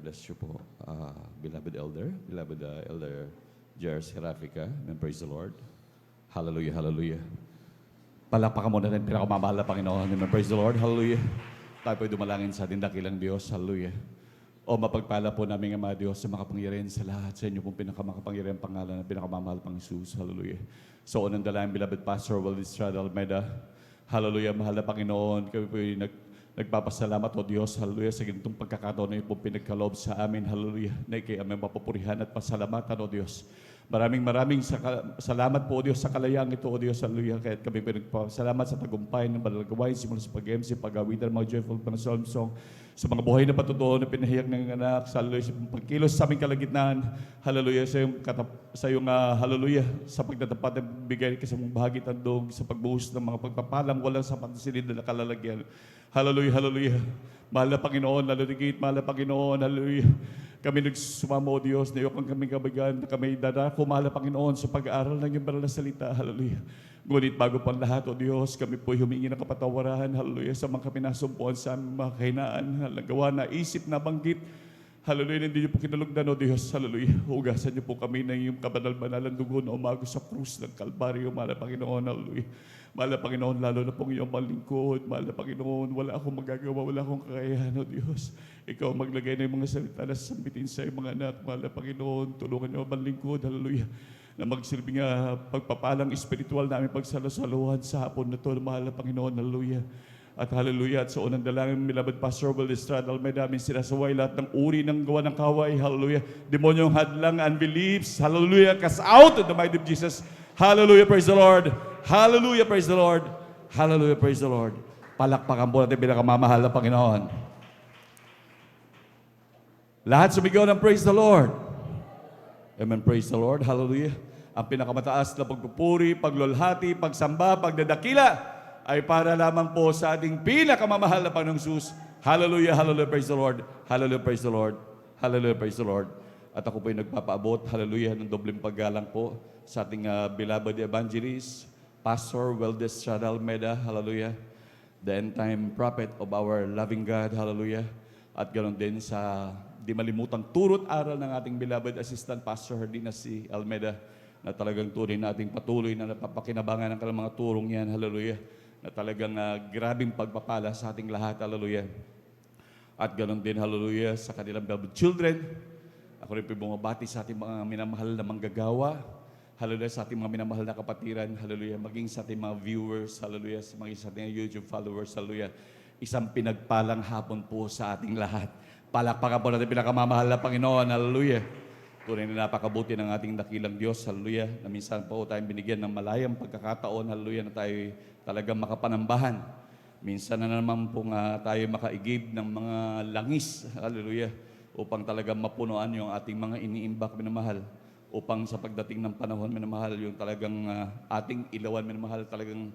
bless you po, beloved Elder Jer Serafica. Amen, praise the Lord. Hallelujah, hallelujah. Palakpakan muna natin pinakamamahal na Panginoon. Amen, praise the Lord, hallelujah. Tayo po'y dumalangin sa ating dakilang Diyos, hallelujah. O mapagpala po namin, Ama Diyos, sa makapangyarihan sa lahat, sa inyo pong pinakamakapangyarihan pangalan ng pinakamamahal pang Jesus, hallelujah. So, unang dalangin, beloved Pastor Walid Estrada Almeida, hallelujah, mahal na Panginoon, kami po'y nagpapasalamat, O Diyos, hallelujah, sa ganitong pagkakataon na pong pinagkaloob sa amin, hallelujah, na ikay aming mapapurihan at pasalamatan, O Diyos. Maraming salamat po, O Diyos, sa kalayaan ito, O Diyos, hallelujah. Kaya kami pinagpasalamat sa tagumpay ng banal gawain, simula sa pag-MC, pag-awitan, mga joyful mga psalm song, sa mga buhay na patutuo na pinahiyag ng anak, sa hallelujah, sa pagkilos sa aming kalagitnaan, hallelujah, sa iyong hallelujah, sa pagtatapat ng bigay ka sa mong bahagi tandog, sa pagbuhos ng mga pagpapalang walang sapat na silid na nakalalagyan. Hallelujah, hallelujah. Mahal na Panginoon, hallelujah, mahal na Panginoon, hallelujah. Kami nagsumamo, O Diyos, na iyong kami kabagan, na kami dadako, mahal na Panginoon, sa pag-aaral ng iyong banal na salita, hallelujah. Ngunit bago pang lahat, O Diyos, kami po humingi ng kapatawaran, hallelujah, sa mga kami nasumpuan sa aming mga kahinaan, gawa na isip na banggit, hallelujah, hindi niyo po kinalugdan, O Diyos, hallelujah. Hugasan niyo po kami ng iyong kabanal-banalang dugo na umago sa krus ng Kalbaryo, mahal na Panginoon, hallelujah. Mahal na Panginoon, lalo na pong iyong malingkod. Mahal na Panginoon, wala akong magagawa, wala akong kakayahan, O Diyos. Ikaw maglagay ng mga salita na sambitin sa iyong mga anak. Mahal na Panginoon, tulungan niyo ang malingkod, hallelujah, na magsilbing pagpapalang espiritual namin pagsalusaluhan sa hapon na ito, mahal na Panginoon, hallelujah. At hallelujah, at sa unang dalangin, beloved Pastor Walid Estrada Almeida, amin sinasaway lahat ng uri ng gawa ng kaway, hallelujah. Demonyong hadlang, unbeliefs, hallelujah, cast out in the mighty of Jesus. Hallelujah, praise the Lord. Hallelujah, praise the Lord. Hallelujah, praise the Lord. Palakpakan po natin pinakamamahal na Panginoon. Lahat sumigaw ng praise the Lord. Amen, praise the Lord. Hallelujah. Ang pinakamataas na pagpupuri, paglulhati, pagsamba, pagdadakila ay para lamang po sa ating pinakamamahal na Panginoong Jesus. Hallelujah, hallelujah, praise the Lord. Hallelujah, praise the Lord. Hallelujah, praise the Lord. At ako po ay nagpapaabot, hallelujah, ng dobleng paggalang po sa ating beloved evangelist, Pastor Walid Estrada Almeida, hallelujah, the end-time prophet of our loving God, hallelujah. At ganoon din sa di malimutang turot aral ng ating beloved assistant, Pastor Herdina C. Almeida, na talagang tunay nating patuloy na napapakinabangan ng kanilang mga turong yan, hallelujah, na talagang grabing pagpapala sa ating lahat, hallelujah. At ganoon din, hallelujah, sa kanilang beloved children. Ako rin po bumabati sa ating mga minamahal na manggagawa, hallelujah, sa ating mga minamahal na kapatiran, hallelujah, maging sa ating mga viewers, hallelujah, maging sa ating YouTube followers, hallelujah. Isang pinagpalang hapon po sa ating lahat. Palakpakan po natin pinakamamahal na Panginoon, hallelujah. Tunay na napakabuti ng ating dakilang Diyos, hallelujah, na minsan po tayong binigyan ng malayang pagkakataon, hallelujah, na tayo talagang makapanambahan. Minsan na naman po tayo makaigib ng mga langis, hallelujah, upang talagang mapunuan yung ating mga iniimbak, minamahal. Upang sa pagdating ng panahon, minamahal, yung talagang ating ilawan, minamahal, talagang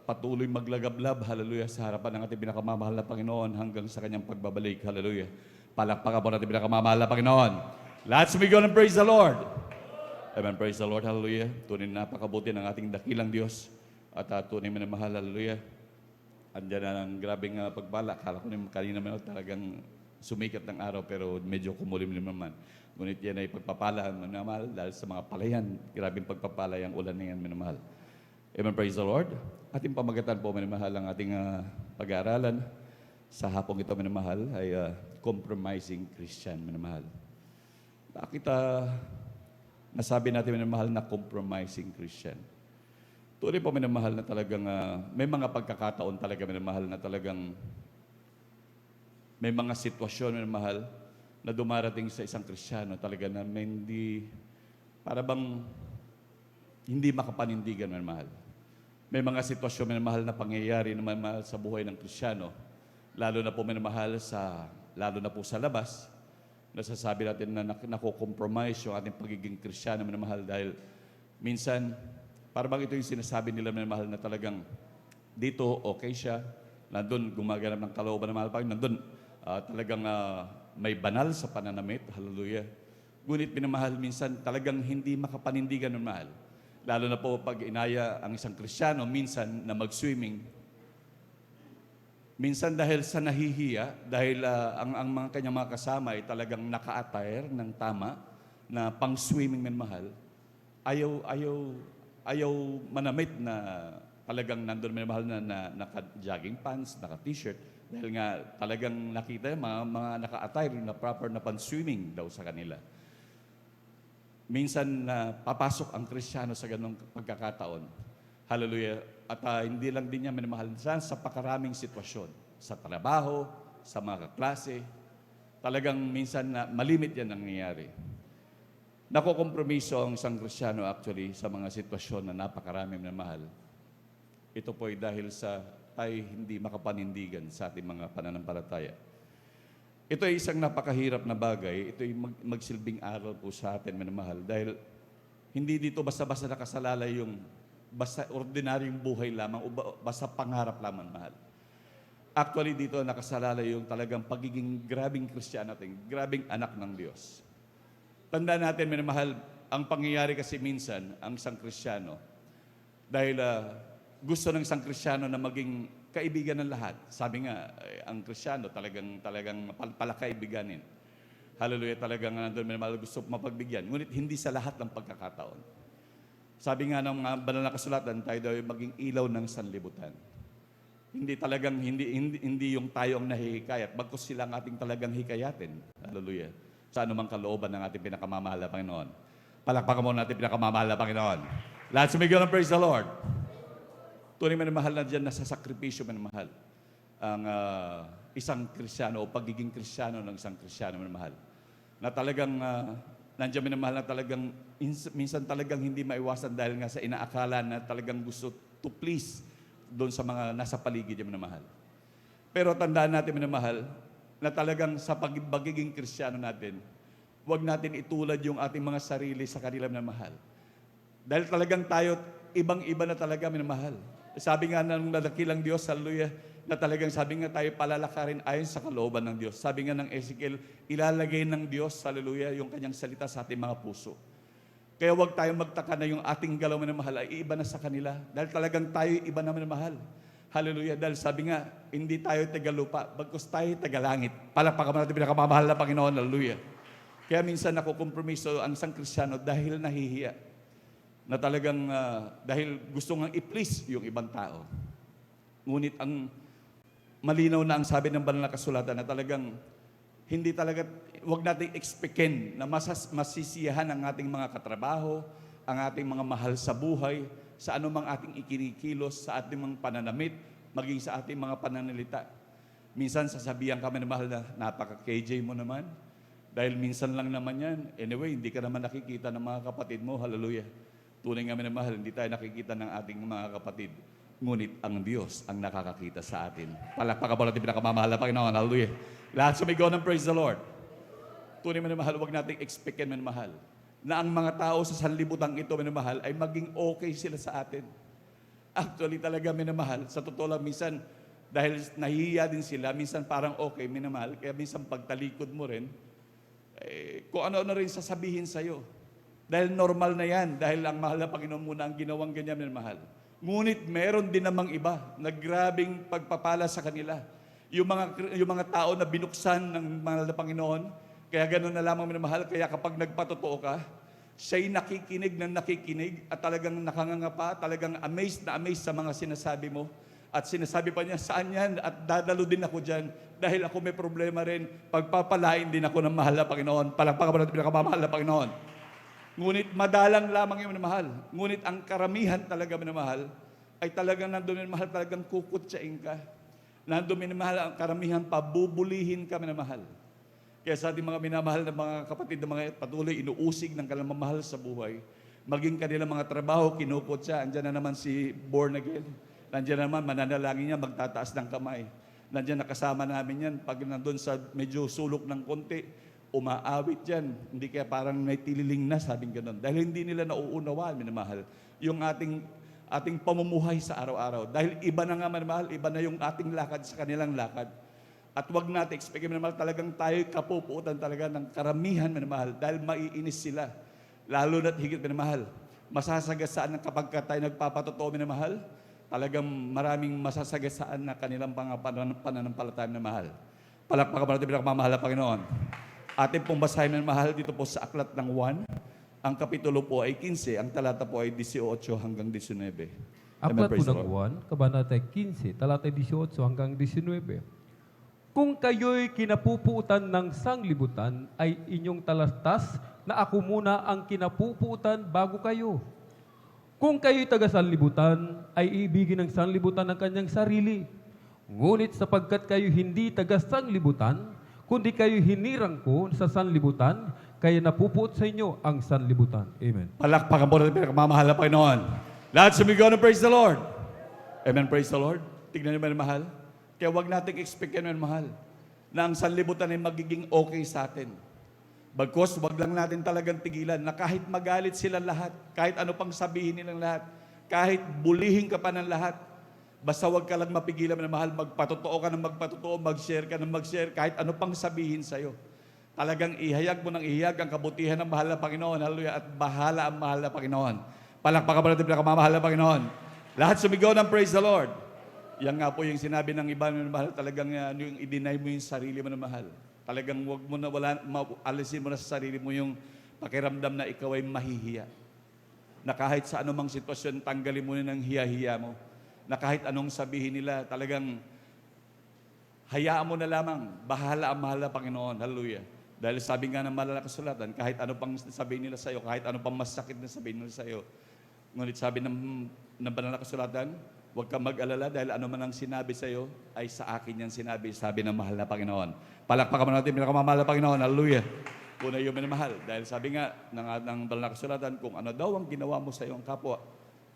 patuloy maglagablab, hallelujah, sa harapan ng ating pinakamamahal na Panginoon hanggang sa kanyang pagbabalik, hallelujah. Palakpakan po natin pinakamamahal na Panginoon. Lahat sumigaw ng praise the Lord. Amen, praise the Lord, hallelujah. Tunay na napakabuti ng ating dakilang Diyos. At tunay minamahal, hallelujah. Andiyan na ng grabing pagpala. Kala ko kanina naman talagang sumikat ng araw pero medyo kumulimlim naman. Ngunit yan ay pagpapala, minamahal, dahil sa mga palayan, grabing pagpapala ang ulan na yan, minamahal. Amen, praise the Lord. Ating pamagatan po, minamahal, ang ating pag-aaralan sa hapong ito, minamahal, ay compromising Christian, minamahal. Bakit nasabi natin, minamahal, na compromising Christian? Tunay po, minamahal, na talagang may mga pagkakataon talaga, minamahal, na talagang may mga sitwasyon, minamahal, na dumarating sa isang Kristiyano talaga na para bang hindi makapanindigan, minamahal. May mga sitwasyon, minamahal, na pangyayari, minamahal, sa buhay ng Kristiyano, lalo na po, minamahal, lalo na po sa labas, nasasabi natin na nakokompromise yung ating pagiging Kristiyano, minamahal, dahil minsan, para bang ito yung sinasabi nila, minamahal, na talagang dito okay siya, nandun gumaganap ng kalooban ng mahal pa, nandun talagang may banal sa pananamit, hallelujah. Ngunit minamahal, minsan talagang hindi makapanindigan ng mahal. Lalo na po pag inaya ang isang Kristiyano minsan na mag-swimming, Minsan dahil sa nahihiya, dahil ang mga kanyang mga kasama ay talagang naka-attire ng tama na pang-swimming minamahal, ayaw manamit na talagang nandun minamahal na naka-jogging pants, naka-t-shirt, dahil nga talagang nakita yung mga naka-attire na proper na pang-swimming daw sa kanila. Minsan papasok ang Kristiyano sa ganong pagkakataon. Hallelujah. At hindi lang din niya minamahal sa pakaraming sitwasyon. Sa trabaho, sa mga kaklase. Talagang minsan malimit yan ang nangyayari. Nakokompromiso ang isang Kristiyano actually sa mga sitwasyon na napakaraming minamahal. Ito po ay dahil sa tayo hindi makapanindigan sa ating mga pananampalataya. Ito ay isang napakahirap na bagay. Ito ay magsilbing aral po sa atin, minamahal. Dahil hindi dito basta-basta nakasalalay yung basta ordinaryong buhay lamang o basta pangarap lamang, mahal. Actually, dito nakasalalay yung talagang pagiging grabing Kristiyano natin, grabing anak ng Diyos. Tandaan natin, minamahal, ang pangyayari kasi minsan, ang isang Kristiyano, dahil gusto ng isang Kristiyano na maging kaibigan ng lahat. Sabi nga, ang Kristiyano talagang palakaibiganin. Hallelujah, talagang nandun minamahal gusto mapagbigyan. Ngunit hindi sa lahat ng pagkakataon. Sabi nga ng mga banal na kasulatan, tayo daw ay maging ilaw ng sanlibutan. Hindi yung tayo ang nahihikayat, bagkus sila ang ating talagang hikayatin. Hallelujah. Sa anumang kalooban ng ating pinakamamahal na Panginoon. Palakpakan mo natin pinakamamahal na Panginoon. Lahat sumigil ng praise the Lord. Tunay minamahal na dyan, nasa sakripisyo minamahal. Ang isang Kristiyano o pagiging Kristiyano ng isang Kristiyano minamahal. Na talagang nandiyan minamahal na talagang minsan talagang hindi maiwasan dahil nga sa inaakala na talagang gusto to please doon sa mga nasa paligid niya minamahal. Pero tandaan natin minamahal na talagang sa pagiging Kristiyano natin, huwag natin itulad yung ating mga sarili sa kanila minamahal. Dahil talagang tayo, ibang-iba na talaga minamahal. Sabi nga ng nadakilang Diyos, hallelujah, na talagang sabi nga tayo palalakarin ayon sa kalooban ng Diyos. Sabi nga ng Ezekiel, ilalagay ng Diyos, hallelujah, yung kanyang salita sa ating mga puso. Kaya huwag tayong magtaka na yung ating galaw na mahal ay iba na sa kanila. Dahil talagang tayo iba na mahal. Hallelujah. Dahil sabi nga, hindi tayo tagalupa, bagkus tayo tagalangit. Palakpakan natin pinakamamahal na Panginoon. Hallelujah. Kaya minsan nakukompromiso ang isang Kristiyano dahil nahihiya. Na talagang dahil gusto nga i-please yung ibang tao. Ngunit ang malinaw na ang sabi ng banal na kasulatan na talagang hindi talaga, huwag nating expectin na masisiyahan ang ating mga katrabaho, ang ating mga mahal sa buhay, sa anumang ating ikinikilos, sa ating mga pananamit, maging sa ating mga pananalita. Minsan sasabihan kami ng mahal na napaka-KJ mo naman. Dahil minsan lang naman yan. Anyway, hindi ka naman nakikita ng mga kapatid mo. Hallelujah. Tunay nga minamahal, hindi tayo nakikita ng ating mga kapatid. Ngunit ang Diyos ang nakakakita sa atin. Palakpakan natin pinakamamahal na Panginoon. Hallelujah. Lahat sumigaw ng praise the Lord. Tunay minamahal, huwag nating expectin minamahal na ang mga tao sa sanlibutan ito minamahal ay maging okay sila sa atin. Actually talaga minamahal, sa totoo lang minsan, dahil nahihiya din sila, minsan parang okay minamahal, kaya minsan pagtalikod mo rin, kung ano-ano rin sasabihin sa'yo. Dahil normal na yan, dahil ang mahal na Panginoon muna ang ginawang ganyan minamahal. Ngunit meron din namang iba na grabing pagpapala sa kanila. Yung mga tao na binuksan ng mahal na Panginoon, kaya gano'n na lamang minamahal, kaya kapag nagpatotoo ka, siya'y nakikinig ng nakikinig at talagang nakangangapa, talagang amazed na amazed sa mga sinasabi mo. At sinasabi pa niya, saan yan? At dadalo din ako dyan dahil ako may problema rin. Pagpapalain din ako ng mahal na Panginoon. Palakpakan natin pinakamamahal na Panginoon. Ngunit madalang lamang yung minamahal. Ngunit ang karamihan talaga minamahal ay talagang nandun minamahal, talagang kukutsain ka. Nandun minamahal, ang karamihan pabubulihin ka minamahal. Kaya sa ating mga minamahal na mga kapatid na mga patuloy inuusig ng kanilang mamahal sa buhay, maging kanilang mga trabaho, kinukutsa. Andiyan na naman si born again. Nandiyan naman, mananalangin niya, magtataas ng kamay. Nandiyan nakasama namin yan. Pag nandun sa medyo sulok ng konti, umaawit yan. Hindi kaya parang may tililing na, sabing ganun. Dahil hindi nila nauunawaan, minamahal, yung ating pamumuhay sa araw-araw. Dahil iba na nga, minamahal, iba na yung ating lakad sa kanilang lakad. At wag natin expect, minamahal, talagang tayo kapupuutan talaga ng karamihan, minamahal, dahil maiinis sila. Lalo na't higit, minamahal, masasagasaan ng kapag tayo nagpapatotoo, minamahal, talagang maraming masasagasaan na kanilang pananampalataya na mahal. Palakpakan mo natin pinakamamahal na Panginoon. Ating pong basahin na mahal dito po sa aklat ng 1. Ang kapitulo po ay 15, ang talata po ay 18 hanggang 19. Aklat po Praise the ng Lord. 1, kabanata 15, talata 18 hanggang 19. Kung kayo'y kinapupuutan ng sanglibutan, ay inyong talastas na ako muna ang kinapupuutan bago kayo. Kung kayo'y taga-sanlibutan, ay ibigin ng sanlibutan ang kanyang sarili. Ngunit sapagkat kayo hindi taga-sanlibutan, kundi kayo hinirang ko sa sanlibutan, kaya napupuot sa inyo ang sanlibutan. Amen. Palakpakan po natin pinakamamahal na Panginoon. Lahat sumigaw na praise the Lord. Amen, praise the Lord. Tignan niyo ba na mahal? Kaya huwag nating expect yan na mahal, na ang sanlibutan ay magiging okay sa atin. Bagkus, huwag lang natin talagang tigilan na kahit magalit sila lahat, kahit ano pang sabihin nilang lahat, kahit bulihin ka pa ng lahat, basta huwag ka lang mapigilan na mahal, magpatotoo ka ng magpatotoo, mag-share ka ng mag-share, kahit ano pang sabihin sa'yo. Talagang ihayag mo ng ihayag ang kabutihan ng mahal na Panginoon. Hallelujah. At bahala ang mahal na Panginoon. Palakpakan pa natin pinakamamahal na Panginoon. Lahat sumigaw ng praise the Lord. Yan nga po yung sinabi ng iba na mahal, talagang yung i-deny mo yung sarili mo na mahal. Talagang wag mo na alisin mo na sa sarili mo yung pakiramdam na ikaw ay mahihiya. Na kahit sa anumang sitwasyon, tanggalin mo na ng hiya-hiya mo. Na kahit anong sabihin nila, talagang hayaan mo na lamang. Bahala ang mahal na Panginoon. Hallelujah. Dahil sabi nga ng mahal na kasulatan, kahit ano pang sabihin nila sa iyo, kahit ano pang masakit na sabihin nila sa iyo. Ngunit sabi ng banal na kasulatan, huwag kang mag-alala dahil ano man ang sinabi sa iyo, ay sa akin yan sinabi, sabi ng mahal na Panginoon. Palakpakan mo natin, pinakamamahal na Panginoon. Hallelujah. Una yung minamahal. Dahil sabi nga ng banal na kasulatan, kung ano daw ang ginawa mo sa iyo ang kapwa,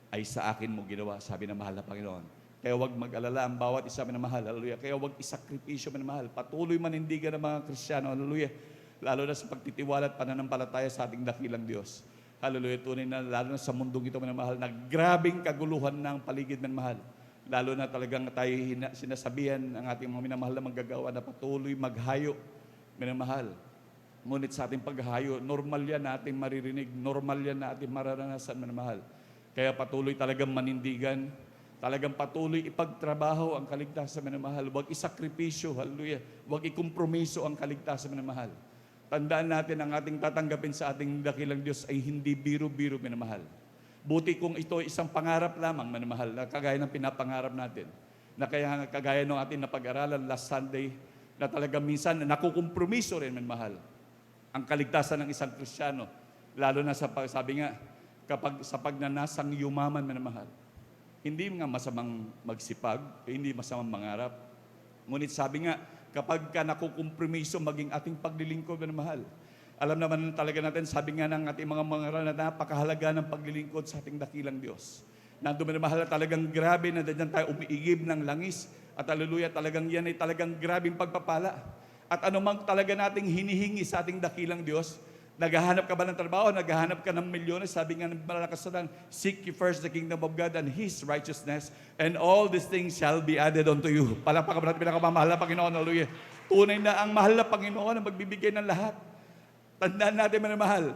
ay sa akin mo ginawa, sabi ng mahal na Panginoon. Kaya huwag mag-alala ang bawat isa minamahal. Hallelujah. Kaya huwag isakripisyo minamahal. Patuloy manindigan ng mga Kristiyano. Hallelujah. Lalo na sa pagtitiwala at pananampalataya sa ating dakilang Diyos. Hallelujah. Tunay na lalo na sa mundong ito minamahal na grabing kaguluhan ng paligid minamahal. Lalo na talagang tayo sinasabihan ng ating mga minamahal na manggagawa na patuloy maghayo minamahal. Ngunit sa ating paghayo, normal yan na ating maririnig, normal yan na ating mararanasan minamahal. Kaya patuloy talagang manindigan, talagang patuloy ipagtrabaho ang kaligtasan minamahal. Huwag isakripisyo, hallelujah. Huwag ikompromiso ang kaligtasan minamahal. Tandaan natin ang ating tatanggapin sa ating dakilang Diyos ay hindi biro-biro minamahal. Buti kung ito ay isang pangarap lamang minamahal, na kagaya ng pinapangarap natin. Na kaya kagaya ng ating napag-aralan last Sunday, na talagang minsan nakukompromiso rin minamahal ang kaligtasan ng isang Kristiyano. Lalo na sa sabi nga, kapag sa pagnanasang yumaman minamahal. Hindi nga masamang magsipag, hindi masamang mangarap. Ngunit sabi nga, kapag ka nakukompromiso maging ating paglilingkod na mahal. Alam naman talaga natin, sabi nga ng ating mga mangaral na napakahalaga ng paglilingkod sa ating dakilang Diyos. Nandun na mahal na talagang grabe na dyan tayo umiigib ng langis. At haleluya, talagang yan ay talagang grabing pagpapala. At anumang talaga nating hinihingi sa ating dakilang Diyos, naghahanap ka ba ng trabaho? Naghahanap ka ng milyones? Sabi nga ng malakas na seek ye first the kingdom of God and His righteousness, and all these things shall be added unto you. Palakpakan natin pinakamamahal na Panginoon. Hallelujah. Tunay na ang mahal na Panginoon ang magbibigay ng lahat. Tandaan natin manamahal.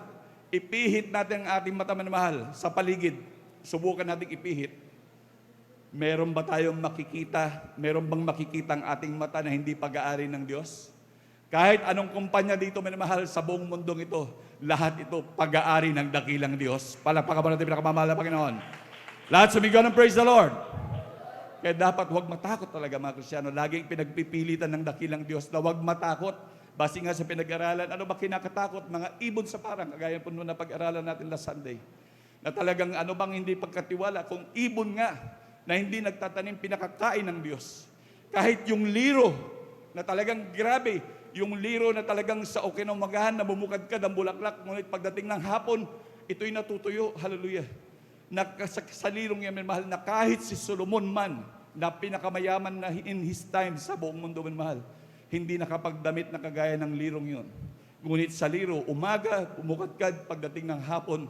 Ipihit natin ang ating mata manamahal sa paligid. Subukan natin ipihit. Meron ba tayong makikita? Meron bang makikita ang ating mata na hindi pag-aari ng Diyos? Kahit anong kumpanya dito minamahal sa buong mundong ito, lahat ito pag-aari ng dakilang Diyos. Palakpakan mo natin pinakamamahal na Panginoon. Lahat sumigaw ng praise the Lord. Kaya dapat huwag matakot talaga mga Kristiyano. Laging pinagpipilitan ng dakilang Diyos na huwag matakot. Base nga sa pinag-aralan, ano ba kinakatakot? Mga ibon sa parang, kagaya po na pag-aralan natin last Sunday. Na talagang ano bang hindi pagkatiwala, kung ibon nga na hindi nagtatanim, pinakakain ng Diyos. Kahit yung liro na talagang grabe, yung liro na talagang sa ukinamagahan, namumukad ka ng bulaklak, ngunit pagdating ng hapon, ito'y natutuyo. Hallelujah. Sa lirong yan, mahal, na kahit si Solomon man, na pinakamayaman na in his time sa buong mundo, mahal, hindi nakapagdamit na kagaya ng lirong yun. Ngunit sa liro, umaga, umukadkad, pagdating ng hapon,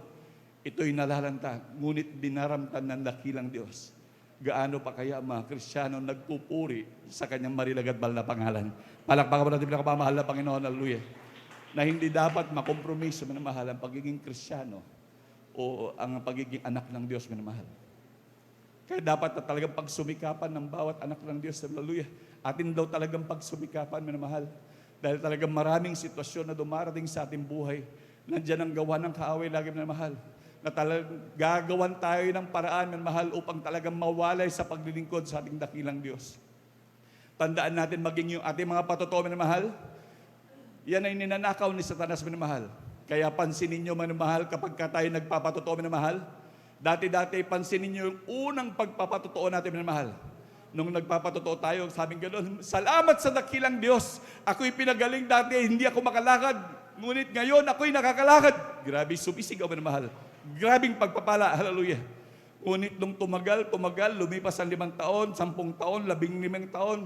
ito'y nalalanta. Ngunit dinaramtan ng dakilang Diyos. Gaano pa kaya mga Kristiyano nagpupuri sa kanyang marilagadbal na pangalan. Palakpakan mo natin pinakamamahal na Panginoon, hallelujah. Na hindi dapat makompromiso minamahal ang pagiging Kristiyano o ang pagiging anak ng Diyos minamahal. Kaya dapat na talagang pagsumikapan ng bawat anak ng Diyos. Hallelujah. Atin daw talagang pagsumikapan, minamahal. Dahil talagang maraming sitwasyon na dumarating sa ating buhay. Nandiyan ang gawa ng kaaway lagi, minamahal. Na talagang gagawan tayo ng paraan, minamahal, upang talagang mawalay sa paglilingkod sa ating dakilang Diyos. Tandaan natin maging yung ating mga patotoo, minamahal. Yan ay ninanakaw ni Satanas, minamahal. Kaya pansinin nyo, minamahal, kapag ka tayo nagpapatotoo, minamahal, dati-dati, pansinin nyo yung unang pagpapatotoo natin, minamahal. Nung nagpapatotoo tayo, sabing gano'n, salamat sa dakilang Diyos. Ako'y pinagaling dati, hindi ako makalakad. Ngunit ngayon, ako'y nakakalakad. Grabe, sumisigaw, minamahal. Grabing pagpapala, hallelujah. Ngunit nung tumagal, lumipas ang 5 taon, 10 taon, 15 taon.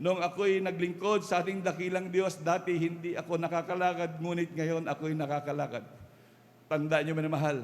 Nung ako'y naglingkod sa ating dakilang Diyos, dati hindi ako nakakalakad, ngunit ngayon ako'y nakakalakad. Tandaan nyo, minamahal,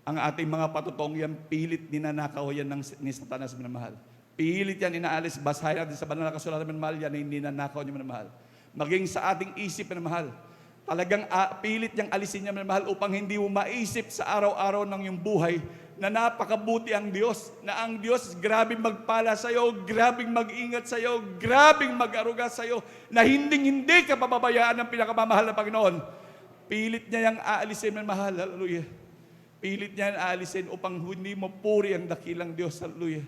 ang ating mga patutong yan, pilit ninanakaw yan ni Satanas, minamahal. Pilit yan inaalis, basahin natin sa banal na kasulatan, minamahal, yan ay ninanakaw nyo, minamahal. Maging sa ating isip, minamahal, talagang pilit niyang alisin niya, minamahal, upang hindi mo maisip sa araw-araw ng iyong buhay na napakabuti ang Diyos, na ang Diyos grabing magpala sa iyo, grabing mag-ingat sa iyo, grabing mag-aruga sa iyo, na hindi ka pababayaan ng pinakamamahal na Panginoon. Pilit niya yung aalisin, minamahal, hallelujah. Pilit niya yung aalisin upang hindi mo puri ang dakilang Diyos, hallelujah.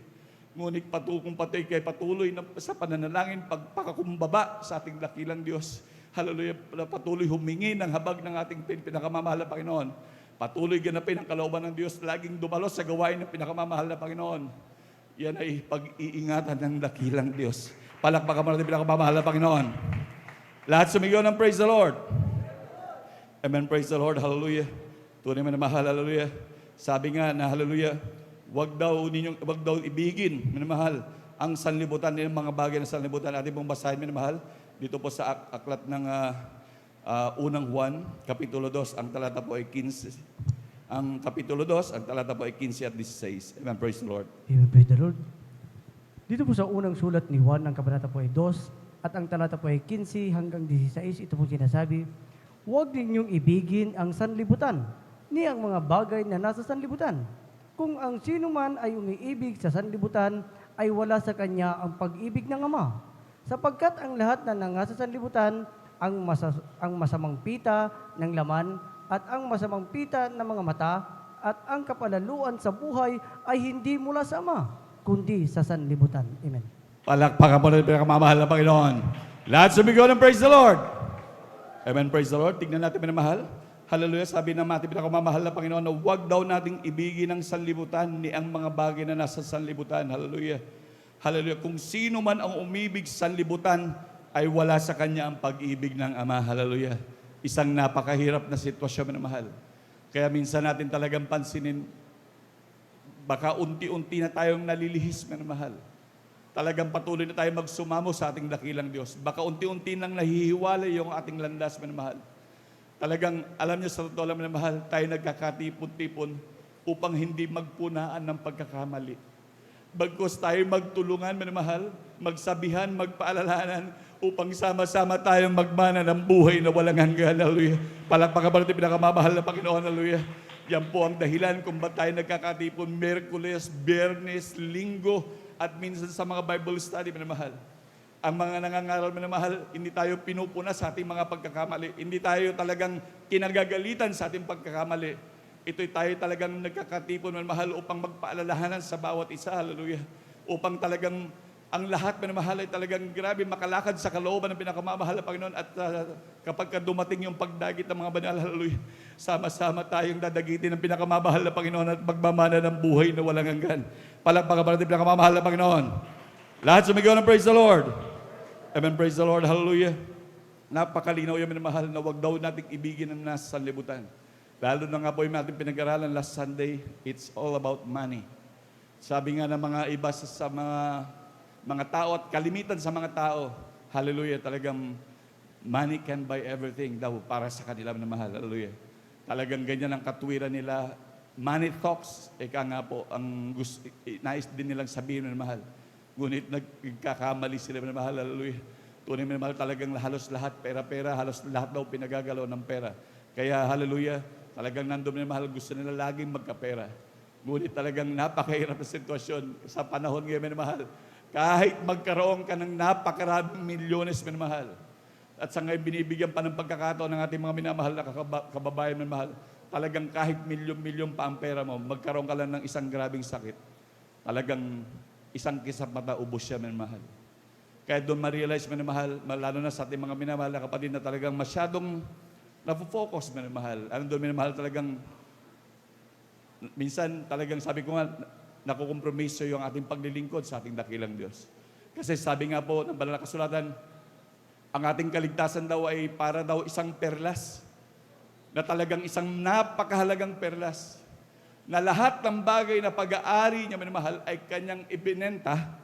Ngunit kung patuloy na sa pananalangin, pagpakakumbaba sa ating dakilang Diyos, hallelujah, patuloy humingi ng habag ng ating pinakamamahal na Panginoon. Patuloy ganapin ang kalooban ng Diyos, laging dumalos sa gawain ng pinakamamahal na Panginoon. Yan ay pag-iingatan ng dakilang Diyos. Palakpakan mo natin pinakamamahal na Panginoon. Lahat sumigaw ng praise the Lord. Amen, praise the Lord, hallelujah. Tunay man na mahal, hallelujah. Sabi nga na hallelujah, wag daw ibigin, minamahal, ang sanlibutan ng mga bagay na sanlibutan. Ating pong basahin, minamahal, dito po sa aklat ng unang Juan, Kapitulo 2, ang talata po ay 15. Ang Kapitulo 2, ang talata po ay 15 at 16. Amen, praise the Lord. Amen, praise the Lord. Dito po sa unang sulat ni Juan, ang kabanata po ay 2, at ang talata po ay 15 hanggang 16, ito po sinasabi, huwag ninyong ibigin ang sanlibutan, ni ang mga bagay na nasa sanlibutan. Kung ang sino man ay umiibig sa sanlibutan, ay wala sa kanya ang pag-ibig ng Ama. Sapagkat ang lahat na nangasa sanlibutan, ang masamang pita ng laman, at ang masamang pita ng mga mata, at ang kapalaluan sa buhay ay hindi mula sa Ama, kundi sa sanlibutan. Amen. Palakpakan mo na yung pinakamamahal na Panginoon. Lahat sumigaw ng praise the Lord. Amen, praise the Lord. Tignan natin minamahal. Hallelujah, sabi ng ating pinakamamahal na Panginoon na huwag daw nating ibigin ang sanlibutan ni ang mga bagay na nasa sanlibutan. Hallelujah. Hallelujah. Kung sino man ang umibig sa sanlibutan, ay wala sa kanya ang pag-ibig ng Ama. Hallelujah. Isang napakahirap na sitwasyon, minamahal. Kaya minsan natin talagang pansinin, baka unti-unti na tayong nalilihis, minamahal. Talagang patuloy na tayo magsumamo sa ating dakilang Diyos. Baka unti-unti nang nahihiwalay yung ating landas, minamahal. Talagang, alam niyo sa totoo lang, minamahal, tayo nagkakatipon-tipon upang hindi magpunaan ng pagkakamali. Bagkus tayo magtulungan, minamahal, magsabihan, magpaalalahanan, upang sama-sama tayong magmana ng buhay na walang hanggan. Hallelujah. Palakpakan ba natin pinakamamahal na Panginoon. Hallelujah. Yan po ang dahilan kung ba't tayo nagkakatipon Miyerkules, Biyernes, Linggo, at minsan sa mga Bible study, minamahal. Ang mga nangangaral, minamahal, hindi tayo pinupuna sa ating mga pagkakamali. Hindi tayo talagang kinagagalitan sa ating pagkakamali. Ito'y tayo talagang nagkakatipon, minamahal, upang magpaalalahanan sa bawat isa. Hallelujah. Upang talagang ang lahat, minamahal, ay talagang grabe makalakad sa kalooban ng pinakamamahal na Panginoon. At kapag dumating yung pagdagit ng mga banal, hallelujah, sama-sama tayong dadagitin ng pinakamamahal na Panginoon at magmamana ng buhay na walang hanggan. Palakpakan ba natin pinakamamahal na Panginoon? Lahat sumigaw ng praise the Lord. Amen, praise the Lord, hallelujah. Napakalinaw yung minamahal na wag daw nating ibigin ang nasa sanlibutan. Lalo na nga po yung ating pinag-aralan last Sunday, it's all about money. Sabi nga ng mga iba sa mga tao at kalimitan sa mga tao, hallelujah, talagang money can buy everything daw para sa kanila na mahal, hallelujah. Talagang ganyan ang katwiran nila. Money talks, eka nga po, ang nais din nilang sabihin na mahal. Ngunit nagkakamali sila na mahal, hallelujah. Tunay na mahal, talagang halos lahat pera-pera, halos lahat daw pinagagalaw ng pera. Kaya hallelujah, talagang nandun na mahal, gusto nila laging magkapera. Ngunit talagang napakahirap na sitwasyon sa panahon ngayon, minamahal. Kahit magkaroon ka ng napakaraming milyones, minamahal. At sa ngayon, binibigyan pa ng pagkakataon ng ating mga minamahal na kababayan, minamahal. Talagang kahit milyon-milyon pa ang pera mo, magkaroon ka lang ng isang grabing sakit. Talagang isang kisap mata, ubos siya, minamahal. Kaya doon ma-realize, minamahal, lalo na sa ating mga minamahal na kapatid na talagang masyadong na-focus, minamahal. Ano doon, minamahal, talagang minsan talagang sabi ko nga, nakukompromiso yung ating paglilingkod sa ating dakilang Diyos. Kasi sabi nga po ng banal na kasulatan, ang ating kaligtasan daw ay para daw isang perlas, na talagang isang napakahalagang perlas, na lahat ng bagay na pag-aari niya, minamahal, ay kanyang ibinenta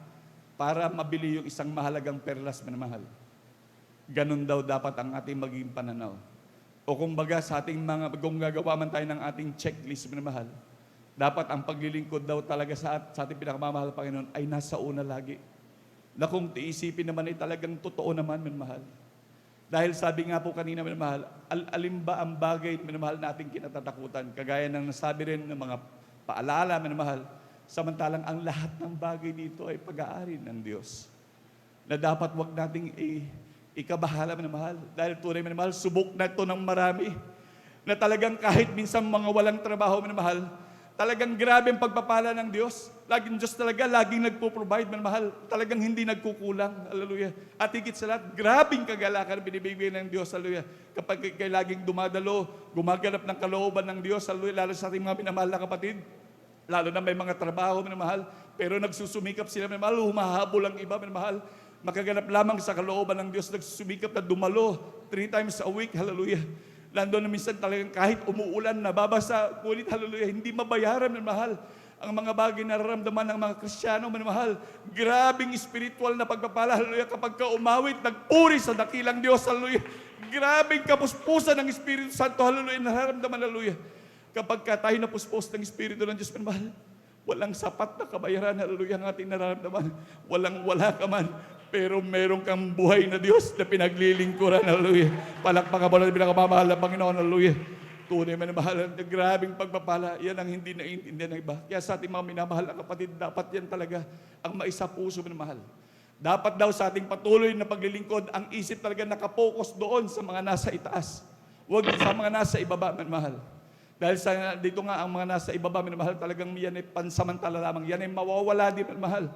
para mabili yung isang mahalagang perlas, minamahal. Ganun daw dapat ang ating maging pananaw. O kumbaga sa ating kung gagawa man tayo ng ating checklist, minamahal, dapat ang paglilingkod daw talaga sa ating pinakamamahal, Panginoon, ay nasa una lagi. Na kung tiisipin naman ay talagang totoo naman, minamahal. Dahil sabi nga po kanina, minamahal, alin ba ang bagay, minamahal, na ating kinatatakutan? Kagaya ng nasabi rin ng mga paalala, minamahal, samantalang ang lahat ng bagay dito ay pag-aari ng Diyos. Na dapat wag nating ikabahala, minamahal. Dahil tunay, minamahal, subok na ito ng marami. Na talagang kahit minsan mga walang trabaho, minamahal, talagang grabe ang pagpapala ng Diyos. Laging Diyos talaga, laging nagpo-provide, minamahal. Talagang hindi nagkukulang. Hallelujah. At higit sa lahat, grabing kagalakan binibigay ng Diyos. Hallelujah. Kapag kayo laging dumadalo, gumaganap ng kalooban ng Diyos, hallelujah, lalo sa ating mga minamahal na kapatid. Lalo na may mga trabaho, minamahal. Pero nagsusumikap sila, minamahal. Humahabol ang iba, minamahal. Makaganap lamang sa kalooban ng Diyos, nagsusumikap na dumalo 3 times a week, hallelujah. Lando na minsan talagang kahit umuulan, nababasa, kulit, hallelujah, hindi mabayaran, minamahal. Ang mga bagay na nararamdaman ng mga Kristiyano, minamahal. Grabing spiritual na pagpapala, hallelujah, kapag ka umawit, nagpuri sa dakilang Diyos, hallelujah. Grabing kapuspusan ng Espiritu Santo, hallelujah, nararamdaman, hallelujah. Kapag ka tayo napuspos ng Espiritu ng Diyos, minamahal, walang sapat na kabayaran, hallelujah, ang ating nararamdaman. Wala ka man. Pero meron kang buhay na Diyos na pinaglilingkuran. Hallelujah. Palakpakan mo na pinakamamahal na Panginoon. Hallelujah. Tunay man na mahal. Grabing pagpapala. Yan ang hindi naiintindihan ng iba. Kaya sa ating mga minamahal na kapatid, dapat yan talaga ang maisa puso minamahal. Dapat daw sa ating patuloy na paglilingkod, ang isip talaga nakapokus doon sa mga nasa itaas. Huwag sa mga nasa ibaba, minamahal. Dahil dito nga ang mga nasa ibaba, minamahal, talagang yan ay pansamantala lamang. Yan ay mawawala din, minamahal.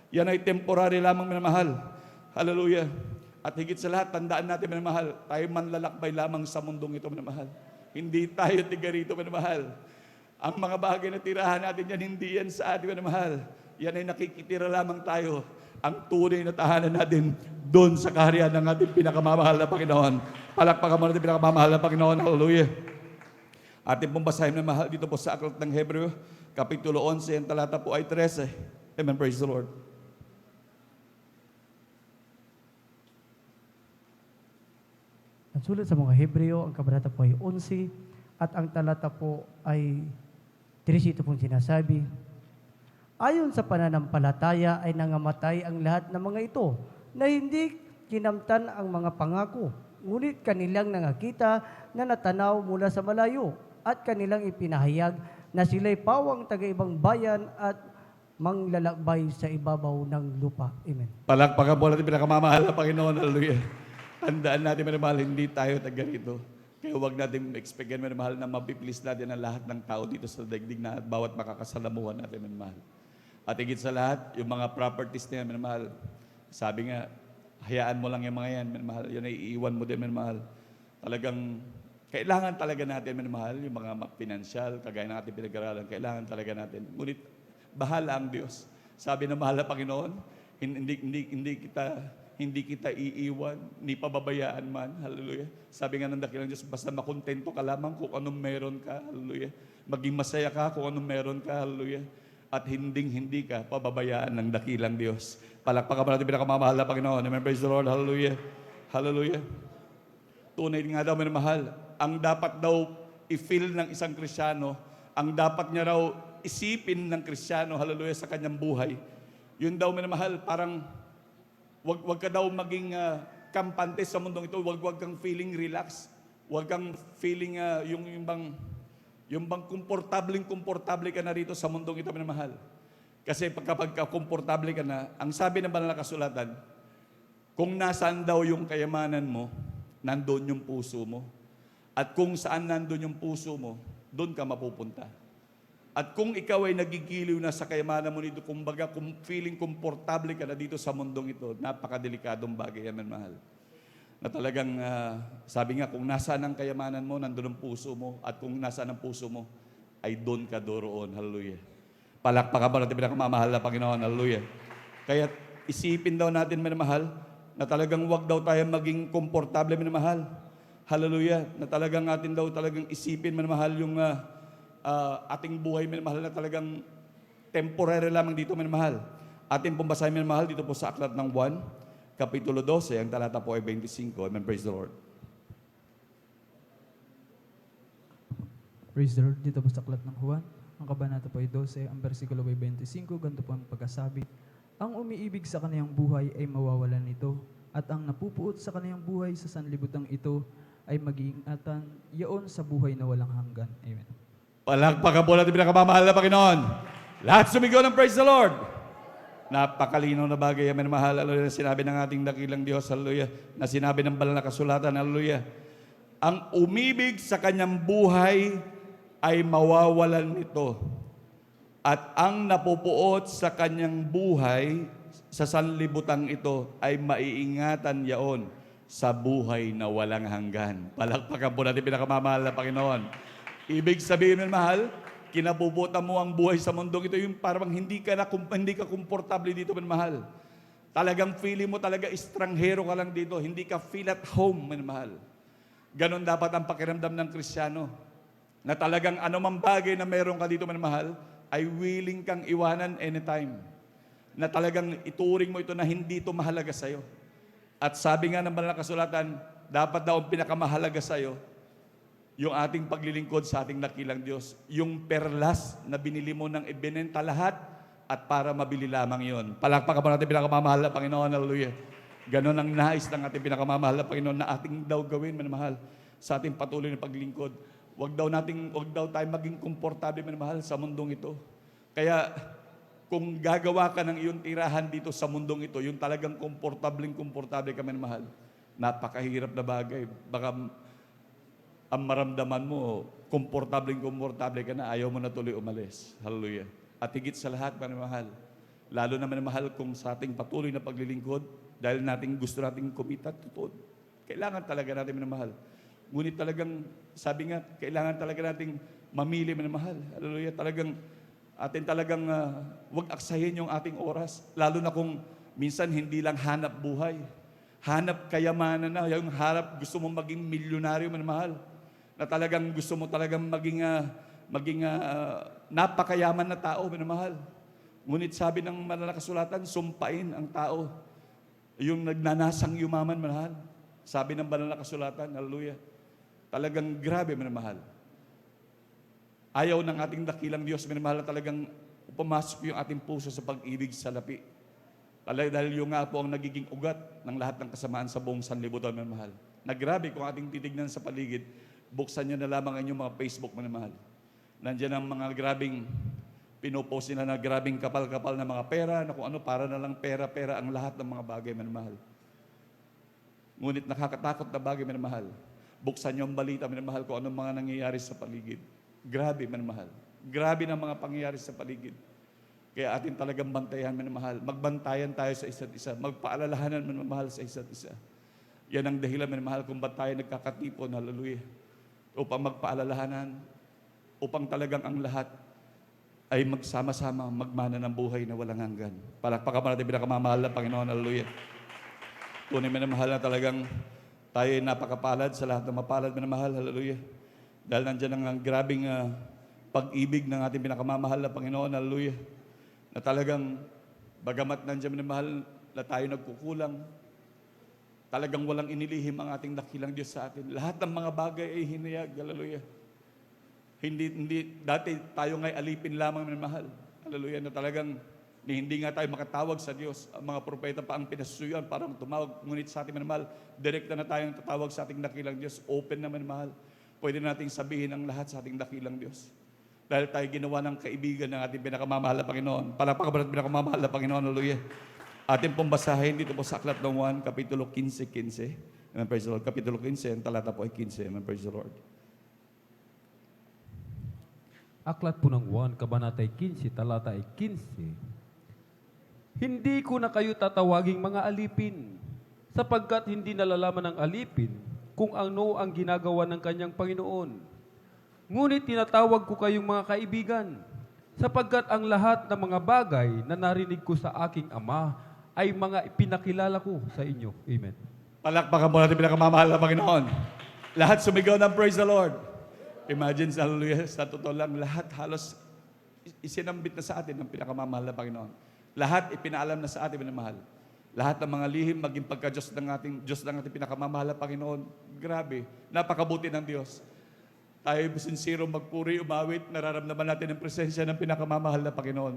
Yan ay temporary lamang, minamahal. Hallelujah. At higit sa lahat, tandaan natin, minamahal, tayo manlalakbay lamang sa mundong ito, minamahal. Hindi tayo tiga rito, minamahal. Ang mga bagay na tirahan natin yan, hindi yan sa atin, minamahal. Yan ay nakikitira lamang tayo. Ang tunay na tahanan natin doon sa kaharian ng ating pinakamamahal na Panginoon. Palakpakan mo natin pinakamamahal na Panginoon. Hallelujah. Ating pong basahin, minamahal, dito po sa Aklat ng Hebreo, Kapitulo 11, ang talata po ay 13. Amen. Praise the Lord. Ang sulat sa mga Hebreo, ang kabanata po ay 11 at ang talata po ay 13. Ito pong sinasabi, ayon sa pananampalataya ay nangamatay ang lahat ng mga ito na hindi kinamtan ang mga pangako, ngunit kanilang nangakita na natanaw mula sa malayo at kanilang ipinahayag na sila'y pawang taga-ibang bayan at manglalakbay sa ibabaw ng lupa. Amen. Palakpakan po natin pinakamamahal na Panginoon. Hallelujah. Tandaan natin, minamahal, hindi tayo taga rito. Kaya huwag natin expectin, minamahal, na mapiplis natin ang lahat ng tao dito sa daigdig na bawat makakasalamuhan natin, minamahal. At higit sa lahat, yung mga properties na yan, minamahal, sabi nga, hayaan mo lang yung mga yan, minamahal, yun ay iiwan mo din, minamahal. Talagang, kailangan talaga natin, minamahal, yung mga pinansyal, kagaya ng ating pinag-aralan, kailangan talaga natin. Ngunit, bahala ang Diyos. Sabi ng mahal na Panginoon, hindi kita iiwan, ni pababayaan man. Hallelujah. Sabi nga ng dakilang Diyos, basta makontento ka lamang kung anong meron ka. Hallelujah. Maging masaya ka kung anong meron ka. Hallelujah. At hindi ka pababayaan ng dakilang Diyos. Palakpakan mo natin pinakamamahal na Panginoon. Amen. Praise the Lord. Hallelujah. Hallelujah. Tunay nga daw, minamahal, ang dapat daw i-feel ng isang Kristiyano, ang dapat niya raw isipin ng Kristiyano, hallelujah, sa kanyang buhay. Yun daw, minamahal, parang wag ka daw maging kampante sa mundong ito. Wag kang feeling relax. Wag kang feeling yung bang Yung bang komportable ka na rito sa mundong ito, minamahal. Kasi kapag komportable ka na, ang sabi ng banal na kasulatan, kung nasaan daw yung kayamanan mo, nandoon yung puso mo. At kung saan nandoon yung puso mo, doon ka mapupunta. At kung ikaw ay nagigiliw na sa kayamanan mo dito, kumbaga kung feeling komportable ka na dito sa mundong ito, napakadelikadong bagay yan, mahal. Na talagang, sabi nga, kung nasaan ang kayamanan mo, nandoon ang puso mo. At kung nasaan ang puso mo, ay doon ka doroon. Hallelujah. Palakpakan ba natin pinakamamahal na Panginoon? Hallelujah. Kaya isipin daw natin, minamahal, na talagang wag daw tayo maging komportable, minamahal. Hallelujah. Na talagang atin daw talagang isipin, minamahal, yung ating buhay, minamahal, na talagang temporary lamang dito, minamahal. Ating pumbasahin, minamahal, dito po sa Aklat ng 1, Kapitulo 12, ang talata po ay 25. Amen. Praise the Lord. Praise the Lord. Dito po sa Aklat ng Juan, ang kabanata po ay 12, ang versikulo ay 25, ganito po ang pagkasabi. Ang umiibig sa kaniyang buhay ay mawawalan nito, at ang napupuot sa kaniyang buhay sa sanlibutan ito ay mag-iingatan yaon sa buhay na walang hanggan. Amen. Palakpakan po natin pinakamamahal na Panginoon. Lahat sumigaw ng praise the Lord. Napakalinaw na bagay, amen, mahal, hallelujah, na sinabi ng ating dakilang Diyos, hallelujah, na sinabi ng banal na kasulatan, hallelujah. Ang umibig sa kanyang buhay ay mawawalan nito. At ang napupuot sa kanyang buhay sa sanlibutan ito ay maiingatan yaon sa buhay na walang hanggan. Palakpakan po natin pinakamamahal na Panginoon. Ibig sabihin, mahal, kinabubutan mo ang buhay sa mundong ito, yung parang hindi ka komportable dito, mahal. Talagang feeling mo talaga estranghero ka lang dito, hindi ka feel at home, mahal. Ganon dapat ang pakiramdam ng Kristiyano, na talagang anumang bagay na meron ka dito, mahal, ay willing kang iwanan anytime. Na talagang ituring mo ito na hindi ito mahalaga sa'yo. At sabi nga ng banal na kasulatan, dapat daw ang pinakamahalaga sa'yo, yung ating paglilingkod sa ating dakilang Diyos, yung perlas na binili mo ng ibinenta lahat at para mabili lamang yon. Palakpakan pa natin pinakamamahal na Panginoon, hallelujah. Ganon ang nais ng ating pinakamamahal na Panginoon na ating daw gawin, manamahal, sa ating patuloy na paglilingkod. Wag daw tayo maging komportable, manamahal, sa mundong ito. Kaya, kung gagawa ka ng iyong tirahan dito sa mundong ito, yung talagang komportable ka, manamahal, napakahirap na bagay. Baka ang maramdaman mo, komportable ka na, ayaw mo na tuloy umalis. Hallelujah. At higit sa lahat, manamahal, lalo na manamahal kung sa ating patuloy na paglilingkod, dahil gusto nating kumita, totoo. Kailangan talaga natin manamahal. Ngunit talagang, sabi nga, kailangan talaga nating mamili manamahal. Hallelujah. Talagang huwag aksayin yung ating oras. Lalo na kung minsan hindi lang hanap buhay. Hanap kayamanan na, yung harap gusto mong maging milyonaryo manamahal. Na talagang gusto mo talagang maging napakayaman na tao, minamahal. Ngunit sabi ng banal na kasulatan, sumpain ang tao. Yung nagnanasang yumaman, minamahal. Sabi ng banal na kasulatan, hallelujah. Talagang grabe, minamahal. Ayaw ng ating dakilang Diyos, minamahal, na talagang pumasok yung ating puso sa pag-ibig sa lapi. Dahil yung nga po ang nagiging ugat ng lahat ng kasamaan sa buong sanlibutan, minamahal. Na grabe kung ating titignan sa paligid, buksan nyo na lamang ang inyong mga Facebook, minamahal. Nandiyan ang mga grabing, pinopost nila na grabing kapal-kapal na mga pera, na kung ano, para na lang pera-pera ang lahat ng mga bagay, minamahal. Ngunit nakakatakot na bagay, minamahal. Buksan nyo ang balita, minamahal, kung anong mga nangyayari sa paligid. Grabe, minamahal. Grabe na mga pangyayari sa paligid. Kaya atin talagang bantayan, minamahal. Magbantayan tayo sa isa't isa. Magpaalalahanan, minamahal, sa isa't isa. Yan ang dahilan, minamahal, kung ba't tayo nagkakatipon, hallelujah. Upang magpaalalahanan, upang talagang ang lahat ay magsama-sama, magmana ng buhay na walang hanggan. Palakpakan pa natin pinakamamahal na Panginoon, hallelujah. Tunay, minamahal, na talagang tayo ay napakapalad sa lahat ng mapalad, minamahal, hallelujah. Dahil nandiyan ang grabing pag-ibig ng ating pinakamamahal na Panginoon, hallelujah. Na talagang, bagamat nandiyan, minamahal, na tayo nagkukulang, talagang walang inilihim ang ating dakilang Diyos sa atin. Lahat ng mga bagay ay hinayag, hallelujah. Dati tayo nga'y alipin lamang, minamahal, hallelujah, na talagang hindi nga tayo makatawag sa Diyos. Ang mga propeta pa ang pinasuyuan para tumawag. Ngunit sa ating minamahal, direkta na tayong tatawag sa ating dakilang Diyos. Open naman, mahal. pwede nating sabihin ang lahat sa ating dakilang Diyos. Dahil tayo ginawa ng kaibigan ng ating pinakamamahal na Panginoon. Palakpakan natin pinakamamahal na Panginoon. Hallelujah. Ating pong basahin dito po sa Aklat ng Juan, Kapitulo 15. Amen, praise the Lord. Kapitulo 15, ang talata po ay 15. Amen, praise the Lord. Aklat po ng Juan, Kabanata 15, talata 15. Hindi ko na kayo tatawaging mga alipin, sapagkat hindi nalalaman ng alipin kung ano ang ginagawa ng kanyang Panginoon. Ngunit tinatawag ko kayong mga kaibigan, sapagkat ang lahat ng mga bagay na narinig ko sa aking Ama ay mga ipinakilala ko sa inyo. Amen. Palakpakan mo natin pinakamamahal na Panginoon. Lahat sumigaw ng praise the Lord. Imagine, hallelujah, sa totoo lang, lahat halos isinambit na sa atin ng pinakamamahal na Panginoon. Lahat ipinaalam na sa atin, minamahal. Lahat ng mga lihim, maging pagka-Diyos ng ating pinakamamahal na Panginoon. Grabe, napakabuti ng Diyos. Tayo sincero, magpuri, umawit, nararamdaman natin ang presensya ng pinakamamahal na Panginoon.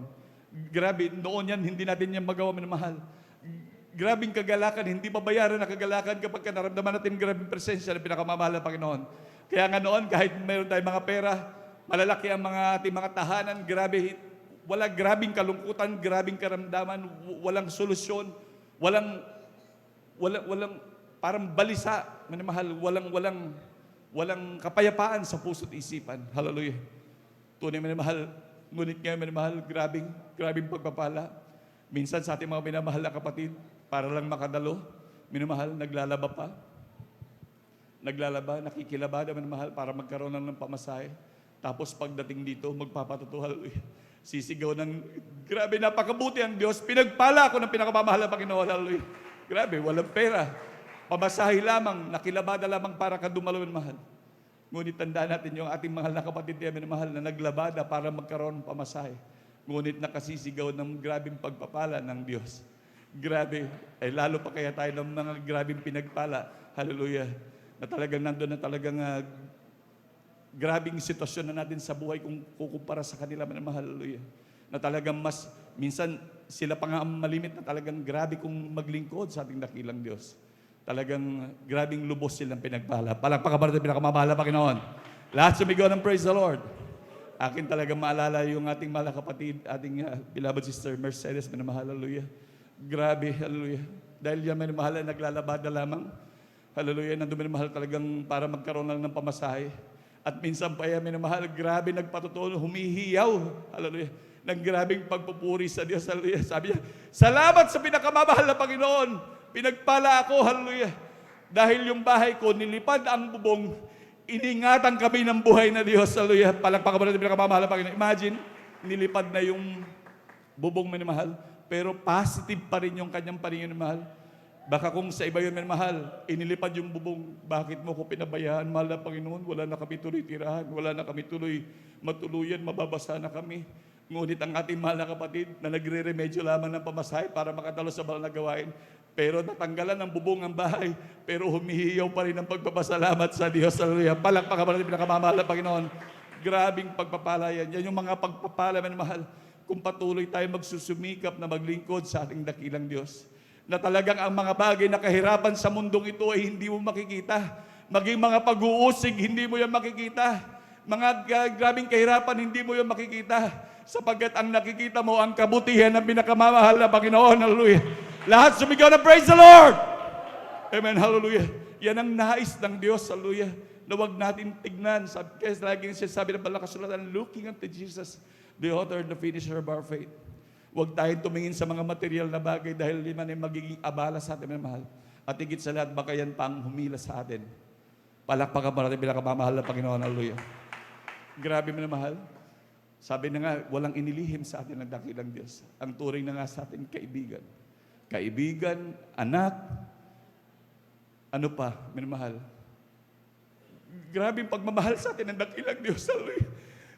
Grabe, noon yan, hindi natin yan magawa, minamahal. Grabing kagalakan, hindi mabayaran na kagalakan kapag naramdaman natin grabing presensya ng pinakamamahal na Panginoon. Kaya nga noon, kahit mayroon tayong mga pera, malalaki ang ating mga tahanan, grabe, wala grabing kalungkutan, grabing karamdaman, walang solusyon, walang parang balisa, minamahal, walang kapayapaan sa puso't isipan. Hallelujah. Tunay minamahal, ngunit ngayon minamahal, grabing pagpapala. Minsan sa ating mga minamahal na kapatid, para lang makadalo, minamahal, naglalaba, nakikilabada minamahal para magkaroon ng pamasahe. Tapos pagdating dito, magpapatutuhal, sisigaw ng, grabe, napakabuti ang Diyos, pinagpala ako ng pinakamamahal na Panginoon, hallelujah. Grabe, walang pera, pamasahe lamang, nakilabada lamang para kadumalo minamahal. Ngunit tandaan natin yung ating mahal na kapatid na minamahal na naglabada para magkaroon ng pamasahe. Ngunit nakasisigaw ng grabing pagpapala ng Diyos. Grabe, ay lalo pa kaya tayo ng mga grabing pinagpala, hallelujah, na talagang nandun na talagang grabing sitwasyon na natin sa buhay kung kukumpara sa kanila, minamahal, hallelujah. Na talagang mas, minsan sila pa nga ang malimit na talagang grabe kung maglingkod sa ating dakilang Diyos. Talagang grabing lubos silang pinagpala. Palakpakan natin pinakamamahal na Panginoon. Lahat sumigaw ng praise the Lord. Akin talagang maalala yung ating mahal na kapatid, ating beloved sister Mercedes, minamahal, hallelujah. Grabe, hallelujah. Dahil yan minamahal na naglalabada lamang, hallelujah, nandun minamahal talagang para magkaroon lang ng pamasahe. At minsan pa yan, minamahal, grabe nagpatutuon, humihiyaw, hallelujah, ng grabing pagpupuri sa Diyos, hallelujah. Sabi niya, salamat sa pinakamamahal na Panginoon, pinagpala ako, hallelujah. Dahil yung bahay ko, nilipad ang bubong, iningatan kami ng buhay na Diyos, hallelujah. Palakpakan mo natin pinakamamahal na Panginoon. Imagine, nilipad na yung bubong, minamahal, pero positive pa rin yung kanyang paningin, minamahal. Baka kung sa iba yun, mahal, inilipad yung bubong, bakit mo ko pinabayaan, mahal na Panginoon? Wala na kami tuloy tirahan, wala na kami tuloy matuluyan, mababasa na kami. Ngunit ang ating mahal na kapatid na nagre-remedyo lamang ng pamasahe para makatalo sa banal na gawain, pero natanggalan ng bubong ang bahay, pero humihiyaw pa rin ang pagpapasalamat sa Diyos. Hallelujah. Palakpakan natin pinakamamahal na Panginoon. Grabing pagpapala yan. Yan yung mga pagpapala, mahal, kung patuloy tayo magsusumikap na maglingkod sa ating dakilang Diyos. Na talagang ang mga bagay na kahirapan sa mundong ito ay hindi mo makikita. Maging mga pag-uusig, hindi mo yan makikita. Mga grabing kahirapan, hindi mo yan makikita. Sapagkat ang nakikita mo, ang kabutihan ng pinakamamahal na Panginoon. Hallelujah. Lahat sumigaw na praise the Lord! Amen. Hallelujah. Yan ang nais ng Diyos. Hallelujah. Na huwag natin tignan. Kaya laging sinasabi ng Banal na Kasulatan, looking unto Jesus, the author and the finisher of our faith. Huwag tayong tumingin sa mga material na bagay dahil liman ay magiging abala sa atin, mahal. At higit sa lahat, baka yan pang humila sa atin. Palakpakan pa natin pinakamamahal na Panginoon. Hallelujah. Grabe mo na mahal. Sabi na nga, walang inilihim sa atin ng dakilang Diyos. Ang turing na nga sa atin, kaibigan. Kaibigan, anak, ano pa, minamahal. Grabe yung pagmamahal sa atin ng dakilang Diyos. Hallelujah.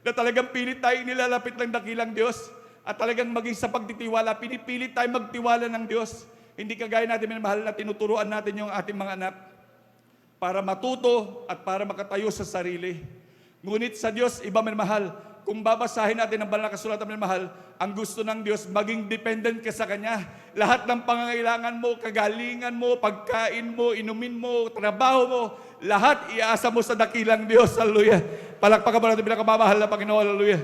Na talagang pilit tayong nilalapit ng dakilang Diyos. At talagang maging sa pagtitiwala, pinipilit tayo magtiwala ng Diyos. Hindi kagaya natin, minamahal, na tinuturuan natin yung ating mga anak para matuto at para makatayo sa sarili. Ngunit sa Diyos, iba, minamahal, kung babasahin natin ang banal na kasulatan, minamahal, ang gusto ng Diyos, maging dependent ka sa Kanya. Lahat ng pangangailangan mo, kagalingan mo, pagkain mo, inumin mo, trabaho mo, lahat iasa mo sa dakilang Diyos. Hallelujah. Palakpakan mo natin pinakamamahal na Panginoon. Hallelujah.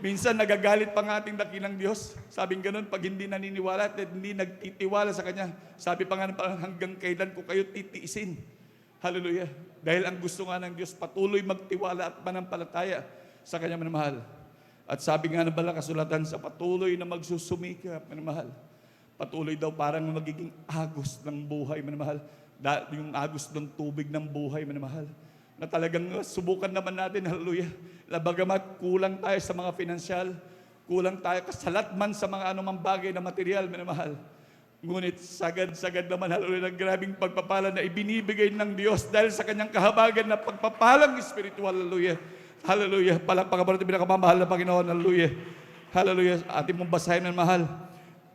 Minsan nagagalit pa nga ating dakilang Diyos. Sabing ganun, pag hindi naniniwala at hindi nagtitiwala sa Kanya. Sabi pa nga hanggang kailan ko kayo titiisin. Hallelujah. Dahil ang gusto nga ng Diyos, patuloy magtiwala at manampalataya sa Kanya, minamahal. At sabi nga ng banal na kasulatan, sa patuloy na magsusumikap, minamahal. Patuloy daw parang magiging agos ng buhay, minamahal. Yung agos ng tubig ng buhay, minamahal. Na talagang subukan naman natin, hallelujah. Na bagamat kulang tayo sa mga pinansyal, kulang tayo kasalat man sa mga anumang bagay na material, minamahal. Ngunit sagad-sagad naman, hallelujah, ng grabing pagpapala na ibinibigay ng Diyos dahil sa Kanyang kahabagan na pagpapalang espiritual, hallelujah. Hallelujah. Palakpakan mo natin pinakamamahal na Panginoon, hallelujah. Hallelujah. Ating mong basahin ng mahal.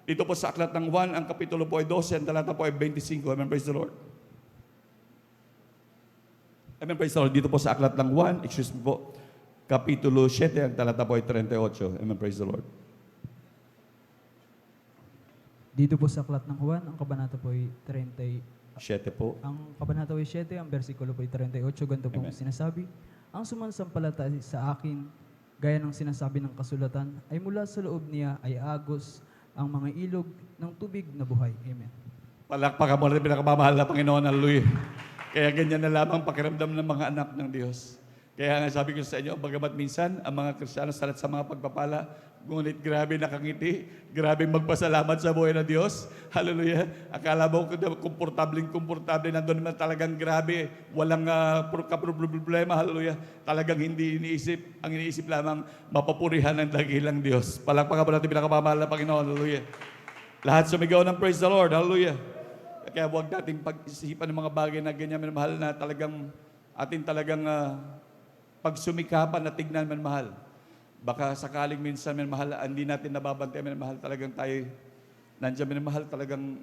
Dito po sa aklat ng Juan, ang kapitulo po ay 12, ang talata po ay 25. Amen, praise the Lord. Amen, praise the Lord. Dito po sa aklat ng Juan, excuse me po, kapitulo 7, ang talata po ay 38. Amen, praise the Lord. Dito po sa aklat ng Juan, ang kabanata po ay 7 po. Ang kabanata po ay 7, ang bersikulo po ay 38, ganito po Amen. sinasabi, ang sumansampalataya sa akin, gaya ng sinasabi ng kasulatan, ay mula sa loob niya ay agos ang mga ilog ng tubig na buhay. Amen. Palakpakan mo natin pinakamamahal na Panginoon, hallelujah. Kaya ganyan na lamang pakiramdam ng mga anak ng Diyos. Kaya nga sabi ko sa inyo, bagamat minsan ang mga Kristiyano salat sa mga pagpapala, ngunit grabe nakangiti, grabe magpasalamat sa buhay ng Diyos. Hallelujah. Akala mo komportable nandun naman talagang grabe, walang problema. Hallelujah. Talagang hindi iniisip, ang iniisip lamang mapapurihan ng dakilang Diyos. Palakpakan mo natin pinakamamahal na Panginoon. Hallelujah. Lahat sumigaw ng praise the Lord. Hallelujah. Kaya huwag natin pag-isipan ng mga bagay na ganyan, minamahal, na talagang atin talagang pagsumikapan na tignan, minamahal. Baka sakaling minsan, minamahal, hindi natin nababantay, minamahal, talagang tayo nandiyan, minamahal, talagang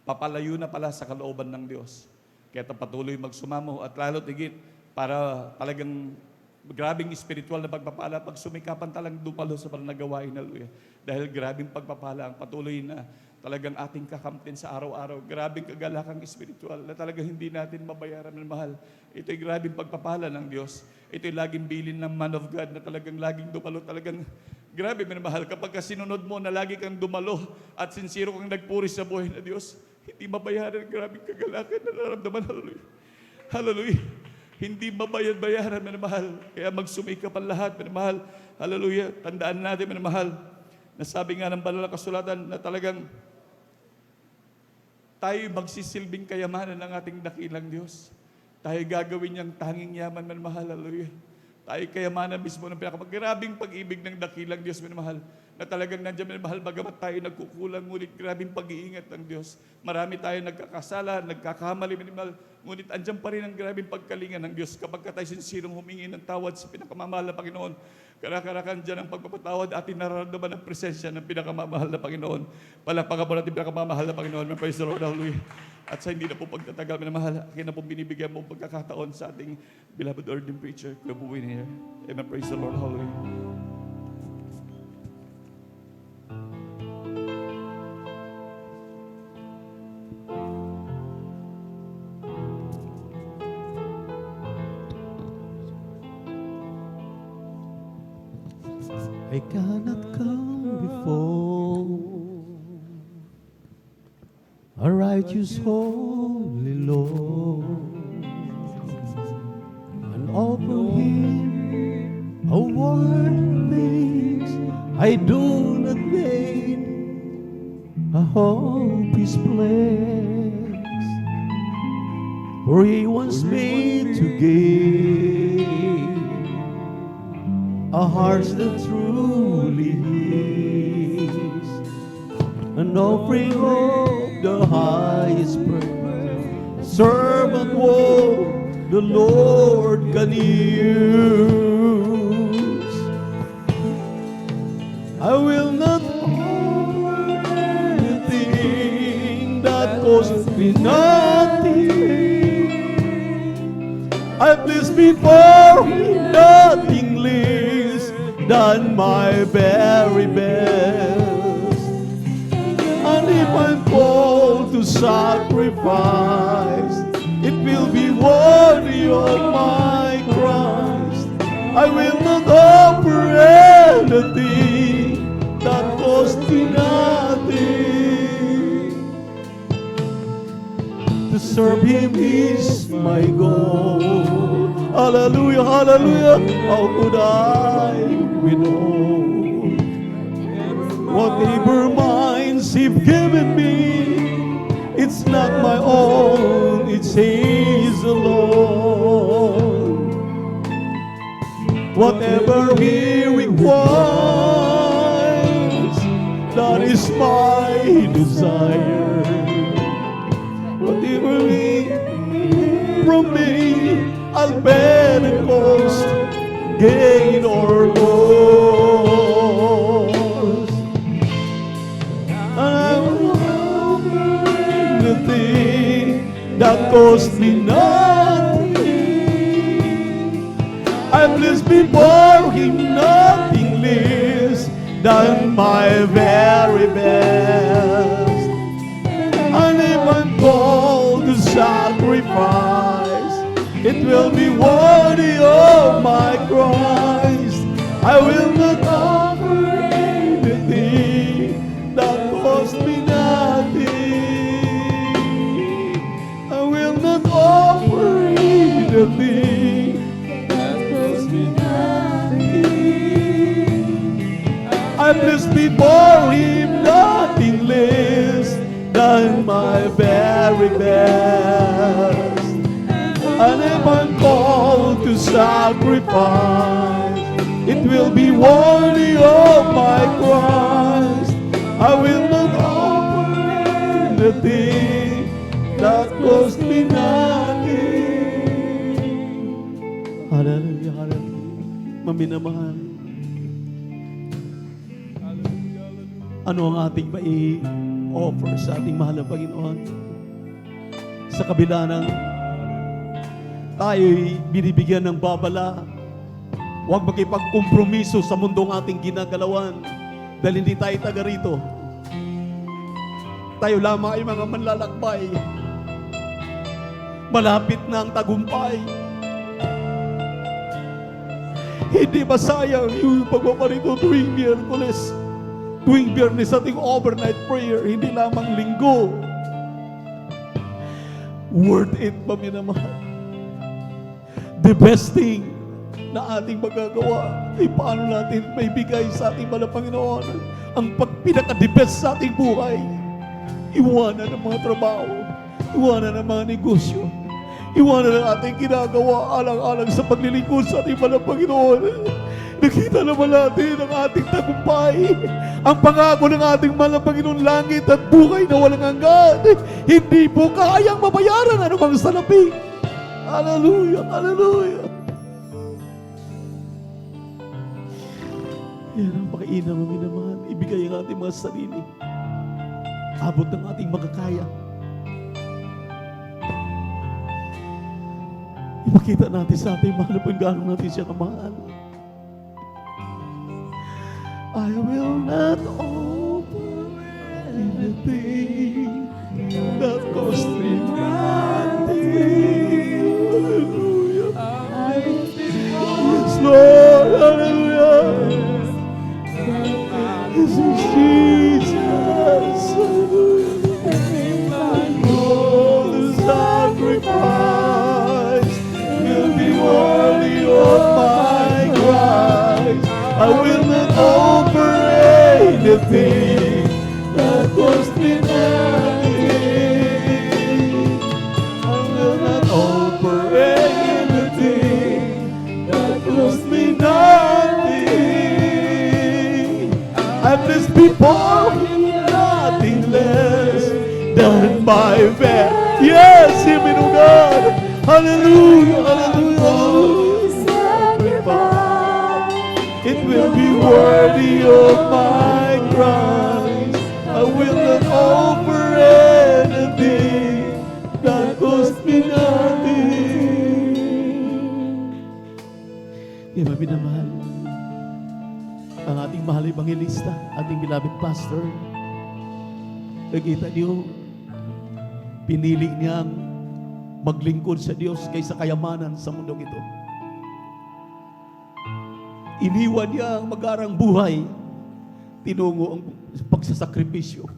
papalayo na pala sa kalooban ng Diyos. Kaya patuloy magsumamo at lalo tigit para talagang grabing spiritual na pagpapala, pagsumikapan talagang dumalo sa panagawain, hallelujah. Dahil grabing pagpapala ang patuloy na talagang ating kakamtin sa araw-araw. Grabing kagalakang espiritual na talagang hindi natin mabayaran ng mahal. Ito'y grabing pagpapala ng Diyos. Ito'y laging bilin ng man of God na talagang laging dumalo. Talagang grabe, minamahal. Kapag sinunod mo na lagi kang dumalo at sincero kang nagpuri sa buhay na Diyos, hindi mabayaran. Grabing kagalakan na nararamdaman. Hallelujah. Hallelujah. Hindi mabayaran, minamahal. Kaya magsumikap ang lahat, minamahal. Hallelujah. Tandaan natin, minamahal. Nasabi nga ng banal na kasulatan na talagang tayo magsisilbing kayamanan ng ating dakilang Diyos. Tayo gagawin niyang tanging yaman, minamahal. Hallelujah. Tayo kayamanan mismo ng pinakagrabing pag-ibig ng dakilang Diyos, minamahal. Na talagang nandiyan, minamahal, bagamat tayo nagkukulang, ngunit grabing pag-iingat ng Diyos. Marami tayo nagkakasala, nagkakamali, minamahal. Ngunit andyan pa rin ang grabing pagkalingan ng Diyos kapag tayo sinsirong humingi ng tawad sa pinakamamahal na Panginoon. Karakarakan dyan ang pagpapatawad, ating nararamdaman ang presensya ng pinakamamahal na Panginoon. Palakpakan po natin pinakamamahal na Panginoon. Praise the Lord, hallelujah. At sa hindi na po pagtatagal, minamahal, akin na po binibigyan mo pagkakataon sa ating beloved ordained preacher, Kuya Buwin here. Amen, praise the Lord, hallelujah. I cannot come before a righteous holy Lord and offer Him a word of thanks. I do not need a hope His place, for He wants me to give a heart that truly is, an offering of the highest praise, servant what the Lord can use. I will not offer anything that costs me nothing. I place before Him nothing less done my very best. And if I'm called to sacrifice, it will be worthy of my Christ. I will not offer anything that cost me nothing. To serve Him is my goal. Hallelujah, hallelujah. How could I withhold whatever minds He've given me? It's not my own, it's His alone. Whatever He requires, that is my desire. Whatever He from me, I'll bear the cost, gain or loss. And I will offer anything that cost me nothing. I place before Him nothing less than my very best. And if I'm called to sacrifice, it will be worthy of my Christ. I will not offer anything that cost me nothing. I will not offer anything that cost me nothing. I place before Him nothing less than my very best. And if I'm called to sacrifice, it will be worthy of my Christ. I will not offer anything that cost me nothing. Hallelujah, hallelujah. Maminamahal. Ano ang ating mai-offer sa ating mahal na Panginoon? Sa kabila ng tayo'y binibigyan ng babala, huwag makipagkompromiso sa mundong ating ginagalawan dahil hindi tayo taga rito. Tayo lamang ay mga manlalakbay. Malapit na ang tagumpay. Hindi ba sayang yung pagpaparito tuwing Miyerkules, tuwing Biyernes ating overnight prayer, hindi lamang linggo. Worth it ba, minamahal? The best thing na ating magagawa ay paano natin may bigay sa ating mahal na Panginoon ang pinaka-the best sa ating buhay. Iwanan ang mga trabaho, iwanan ang mga negosyo, iwanan ang ating ginagawa alang-alang sa paglilingkod sa ating mahal na Panginoon. Nakita naman natin ang ating tagumpay, ang pangako ng ating mahal na Panginoon, langit at buhay na walang hanggan. Hindi po kayang mabayaran anumang salapi. Hallelujah, hallelujah. Yan ang pakainam ng minamahal. Ibigay ang ating mga sarili. Abot ng ating makakaya. Ipakita natin sa ating mahal na pagganong natin siya kamahal. I will not offer anything that cost me nothing. Hallelujah. Yes, Lord. Hallelujah. This is Jesus. All the sacrifice will be worthy of my Christ. I will not offer anything that cost me nothing. I will not offer anything that cost me nothing. I place before Him nothing less than my best. Yes, Him in God. Hallelujah, hallelujah, hallelujah. Sacrifice. It will be worthy of my Christ. I will not offer anything that cost me nothing. Di ba, minamahal? ang ating mahal evangelista, ating beloved pastor. Nakita niyo, pinili niyang maglingkod sa Diyos kaysa kayamanan sa mundong ito. Iniwan niya ang magarang buhay, tinungo ang pagsasakripisyo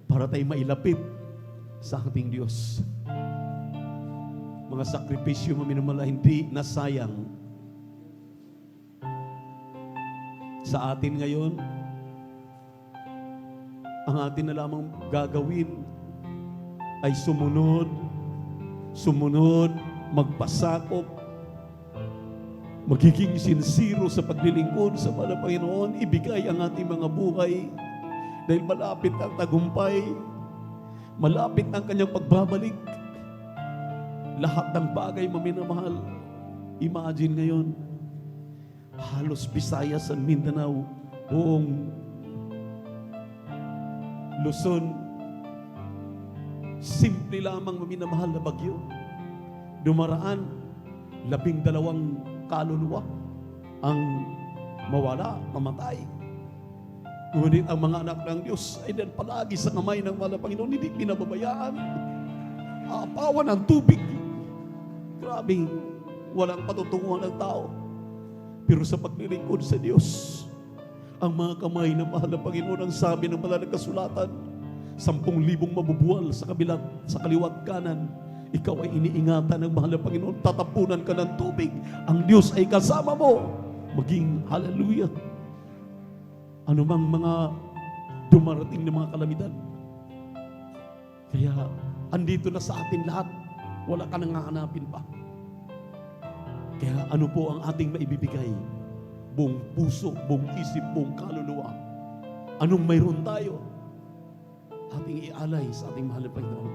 para tayo mailapit sa ating Diyos. Mga sakripisyo maminamala, hindi nasayang. Sa atin ngayon, ang atin na lamang gagawin ay sumunod, magpasakop, magiging sinsiro sa paglilingkod sa mahal na Panginoon, ibigay ang ating mga buhay dahil malapit ang tagumpay, malapit ang kanyang pagbabalik. Lahat ng bagay maminamahal. Imagine ngayon, halos Visayas and Mindanao, buong Luzon, simple lamang maminamahal na bagyo. Dumaraan, 12 kaluluwa ang mawala, mamatay. Ngunit ang mga anak ng Diyos ay din palagi sa kamay ng mahal na Panginoon, hindi pinababayaan. Aapawan ang tubig. Grabe, walang patutunguhan ng tao. Pero sa paglilingkod sa Diyos, ang mga kamay ng mahal na Panginoon, ang sabi ng banal na kasulatan, 10,000 mabubuwal sa kabilang, sa kaliwat kanan, ikaw ay iniingatan ng mahal na Panginoon, tatapunan ka ng tubig, ang Diyos ay kasama mo. Maging hallelujah. Ano mang mga dumarating na mga kalamidad. Kaya, andito na sa atin lahat, wala ka nang hahanapin pa. Kaya ano po ang ating maibibigay? Buong puso, buong isip, buong kaluluwa. Anong mayroon tayo? Ating ialay sa ating mahal na Panginoon.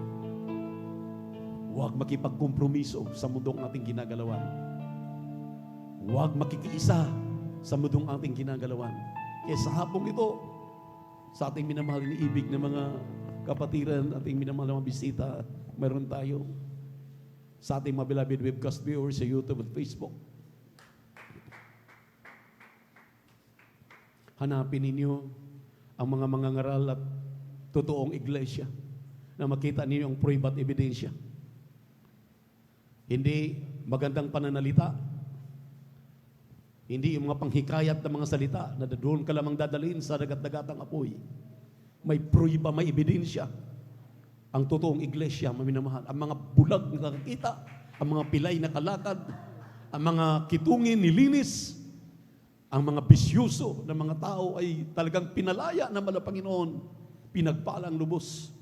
Huwag makipagkompromiso sa mundong ating ginagalawan. Huwag makikiisa sa mundong ating ginagalawan. Kaya sa hapong ito, sa ating minamahal iniibig na mga kapatiran, ating minamahal na mga bisita, mayroon tayo sa ating mga beloved webcast viewers sa YouTube at Facebook. Hanapin ninyo ang mga mangangaral at totoong iglesia na makita ninyo ang prueba at ebidensya. Hindi magandang pananalita, hindi yung mga panghikayat na mga salita na doon ka lamang dadalhin sa dagat-dagatang apoy. May prueba, may ebidensya. Ang totoong iglesia, maminamahal, ang mga bulag na nakakita, ang mga pilay na kalakad, ang mga kitungin nilinis, ang mga bisyuso na mga tao ay talagang pinalaya ng mahal na Panginoon, pinagpalang lubos.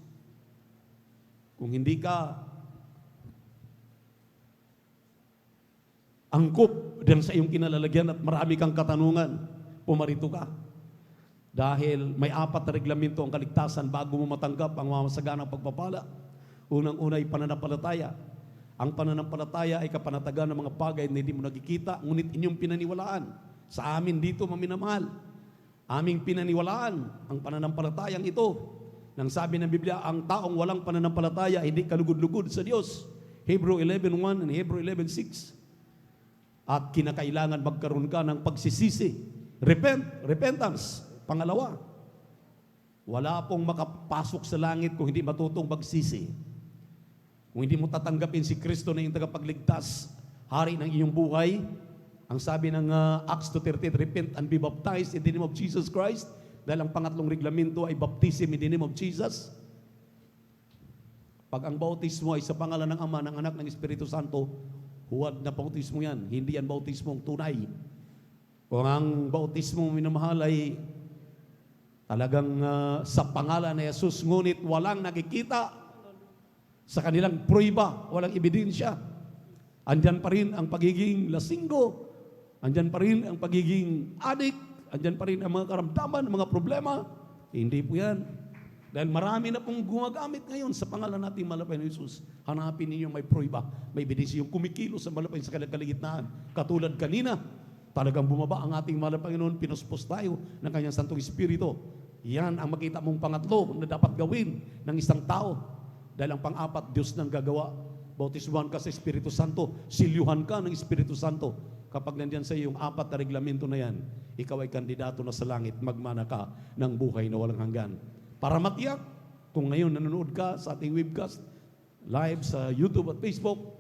Kung hindi ka angkop din sa iyong kinalalagyan at marami kang katanungan, pumarito ka. Dahil may 4 na reglamento ang kaligtasan bago mo matanggap ang mamasaganang pagpapala. Unang-una ay pananampalataya. Ang pananampalataya ay kapanatagan ng mga bagay na hindi mo nakikita, ngunit inyong pinaniwalaan. Sa amin dito, maminamahal, aming pinaniwalaan ang pananampalatayang ito. Nang sabi ng Biblia, ang taong walang pananampalataya, hindi kalugod-lugod sa Diyos. Hebrew 11:1 and Hebrew 11:6. At kinakailangan magkaroon ka ng pagsisisi. Repentance. Pangalawa, wala pong makapasok sa langit kung hindi matutong magsisi. Kung hindi mo tatanggapin si Kristo na yung tagapagligtas, hari ng iyong buhay, ang sabi ng Acts 2:38, repent and be baptized in the name of Jesus Christ, dahil ang pangatlong reglamento ay baptism in the name of Jesus. Pag ang bautismo ay sa pangalan ng Ama, ng Anak, ng Espiritu Santo, huwag na bautismo yan. Hindi yan bautismong tunay. Kung ang bautismo minamahal ay talagang sa pangalan ni Jesus, ngunit walang nakikita sa kanilang prueba, walang ebidensya. Andyan pa rin ang pagiging lasinggo, andyan pa rin ang pagiging adik, andyan pa rin ang mga karamdaman, mga problema. Hindi po yan. Dahil marami na pong gumagamit ngayon sa pangalan nating malapay na Jesus. Hanapin ninyo may prueba, may ebidensya, yung kumikilos sa malapay sa kaligitnaan. Katulad kanina, talagang bumaba ang ating mahal na Panginoon, pinuspos tayo ng kanyang Santong Espiritu. Yan ang makita mong pangatlo na dapat gawin ng isang tao. Dahil ang pang-apat, Diyos nang gagawa. bautismuhan ka sa Espiritu Santo, silyuhan ka ng Espiritu Santo. Kapag nandiyan sa iyo yung 4 na reglamento na yan, ikaw ay kandidato na sa langit, magmana ka ng buhay na walang hanggan. Para matiyak, kung ngayon nanonood ka sa ating webcast, live sa YouTube at Facebook,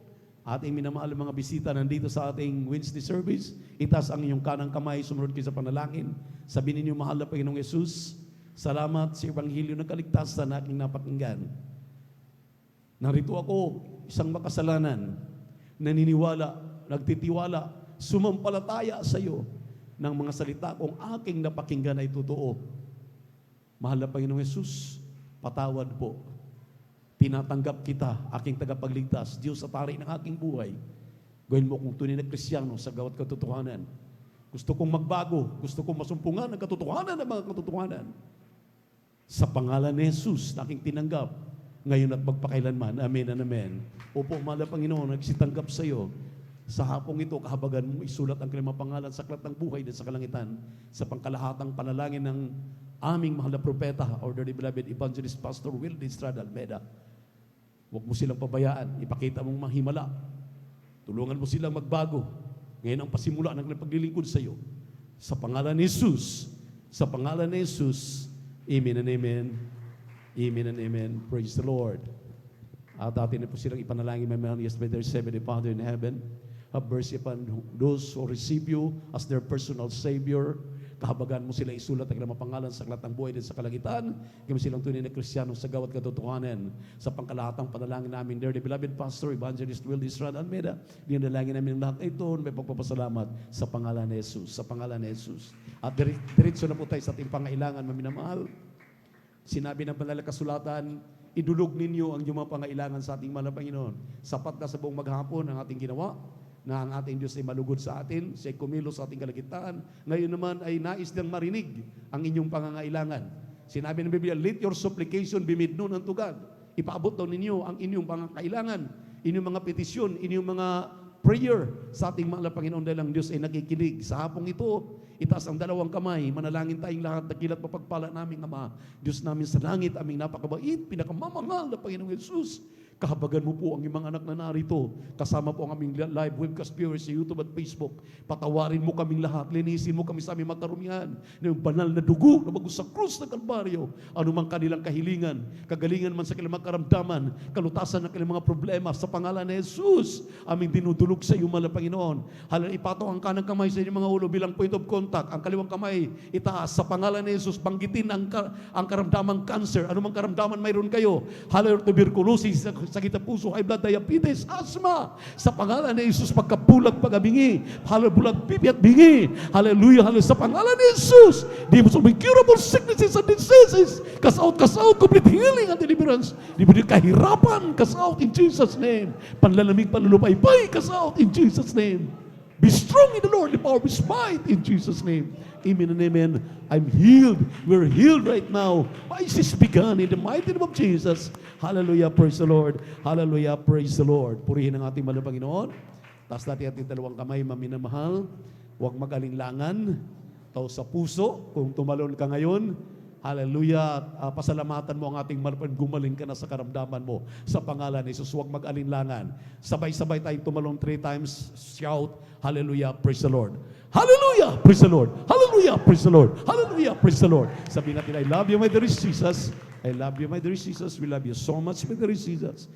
ating minamahal mga bisita nandito sa ating Wednesday service, itaas ang inyong kanang kamay, sumunod kayo sa panalangin. Sabihin ninyo, mahal na Panginoong Yesus, salamat sa Ebanghelyo ng kaligtasan na aking napakinggan. Narito ako, isang makasalanan, naniniwala, nagtitiwala, sumampalataya sa iyo ng mga salita kung aking napakinggan ay totoo. Mahal na Panginoong Yesus, patawad po. Tinatanggap kita, aking tagapagligtas, Diyos at Hari ng aking buhay. Gawin mo kong tunay na Kristiyano sa gawat katotohanan. Gusto kong magbago, gusto kong masumpungan ang katotohanan ng mga katotohanan. Sa pangalan ni Jesus na aking tinanggap, ngayon at magpakailanman. Amen and amen. Opo, mahal na Panginoon, nagsitanggap sa iyo. Sa hapong ito, kahabagan mo isulat ang kanilang mga pangalan sa aklat ng buhay din sa kalangitan, sa pangkalahatang panalangin ng aming mahal na propeta, or the beloved evangelist Pastor Wilde Estrada Almeida. Huwag mo silang pabayaan, ipakita mong mahimala. Tulungan mo silang magbago. Ngayon ang pasimula ng paglilingkod sa iyo. Sa pangalan ni Jesus, sa pangalan ni Jesus, amen and amen. Amen and amen. Praise the Lord. At atin na po silang ipanalangin, my man, yes, by their Heavenly Father in heaven, have mercy upon those who receive you as their personal Savior. Kahabagan mo sila isulat ang kanilang pangalan sa aklat ng buhay din sa kalangitan. Kami silang tunay na Kristiyano sa gawat katotohanan. Sa pangkalahatang panalangin namin, dear the beloved Pastor, Evangelist Wilde Estrada Almeida, dinalangin namin ang lahat ito, may pagpapasalamat sa pangalan ni Jesus. Sa pangalan ni Jesus. At diretso na po tayo sa ating pangailangan, maminamahal. Sinabi ng banal na kasulatan, idulog ninyo ang inyong mga pangailangan sa ating mahal na Panginoon. Sapat na sa buong maghapon ang ating ginawa, na ang ating Diyos ay malugod sa atin, siya ay kumilos sa ating kalagitnaan. Ngayon naman ay nais niyang marinig ang inyong pangangailangan. Sinabi ng Biblia, let your supplication be made known unto God. Ipaabot daw ninyo ang inyong pangangailangan, inyong mga petisyon, inyong mga prayer sa ating mahal na Panginoon dahil ang Diyos ay nakikinig. Sa hapong ito, itaas ang dalawang kamay, manalangin tayong lahat, dakilat mapagpala naming Ama. Diyos namin sa langit, aming napakabait, pinakamamahal na Panginoong Yesus. Kahabagan mo po ang iyong mga anak na narito. Kasama po ang aming live webcast viewers sa YouTube at Facebook. Patawarin mo kaming lahat. Linisin mo kami sa aming makarumihan. Na yung banal na dugo na bagus sa krus ng Kalbaryo. Anumang kanilang kahilingan, kagalingan man sa kanilang karamdaman, kalutasan ng kanilang mga problema sa pangalan ni Jesus. Aming dinudulog sa iyo, mahal na Panginoon. Halal ipato ang kanang kamay sa inyong mga ulo bilang point of contact. Ang kaliwang kamay itaas sa pangalan ni Jesus. Banggitin ang karamdamang cancer. Anumang karamdaman mayroon kayo. Halal tuberculosis, sakit ng puso, high blood, diabetes, asthma. Sa pangalan ni Jesus, pagkabulag, pagabingi, hallelujah, bulag, pipi at bingi. Hallelujah, hallelujah. Sa pangalan ni Jesus, di mo sa incurable sicknesses and diseases. Cast out, complete healing and deliverance. Di mo kahirapan, cast out in Jesus' name. Panlalamig, panlulupay-pay, cast out in Jesus' name. Be strong in the Lord, the power of His might, in Jesus' name. Amen and amen. I'm healed. We're healed right now. Crisis begun in the mighty name of Jesus. Hallelujah, praise the Lord. Hallelujah, praise the Lord. Purihin ang ating mahal na Panginoon. Taas natin ating dalawang kamay, maminamahal. Huwag mag-alinlangan. Tao sa puso, kung tumalon ka ngayon, hallelujah, pasalamatan mo ang ating malapan, gumaling ka na sa karamdaman mo. Sa pangalan ni Jesus, huwag mag-alinlangan. Sabay-sabay tayong tumalon 3 times, shout, hallelujah, praise the Lord. Hallelujah, praise the Lord. Hallelujah, praise the Lord. Hallelujah, praise the Lord. Sabihin natin, I love you, my dear Jesus. I love you, my dear Jesus. We love you so much, my dear Jesus.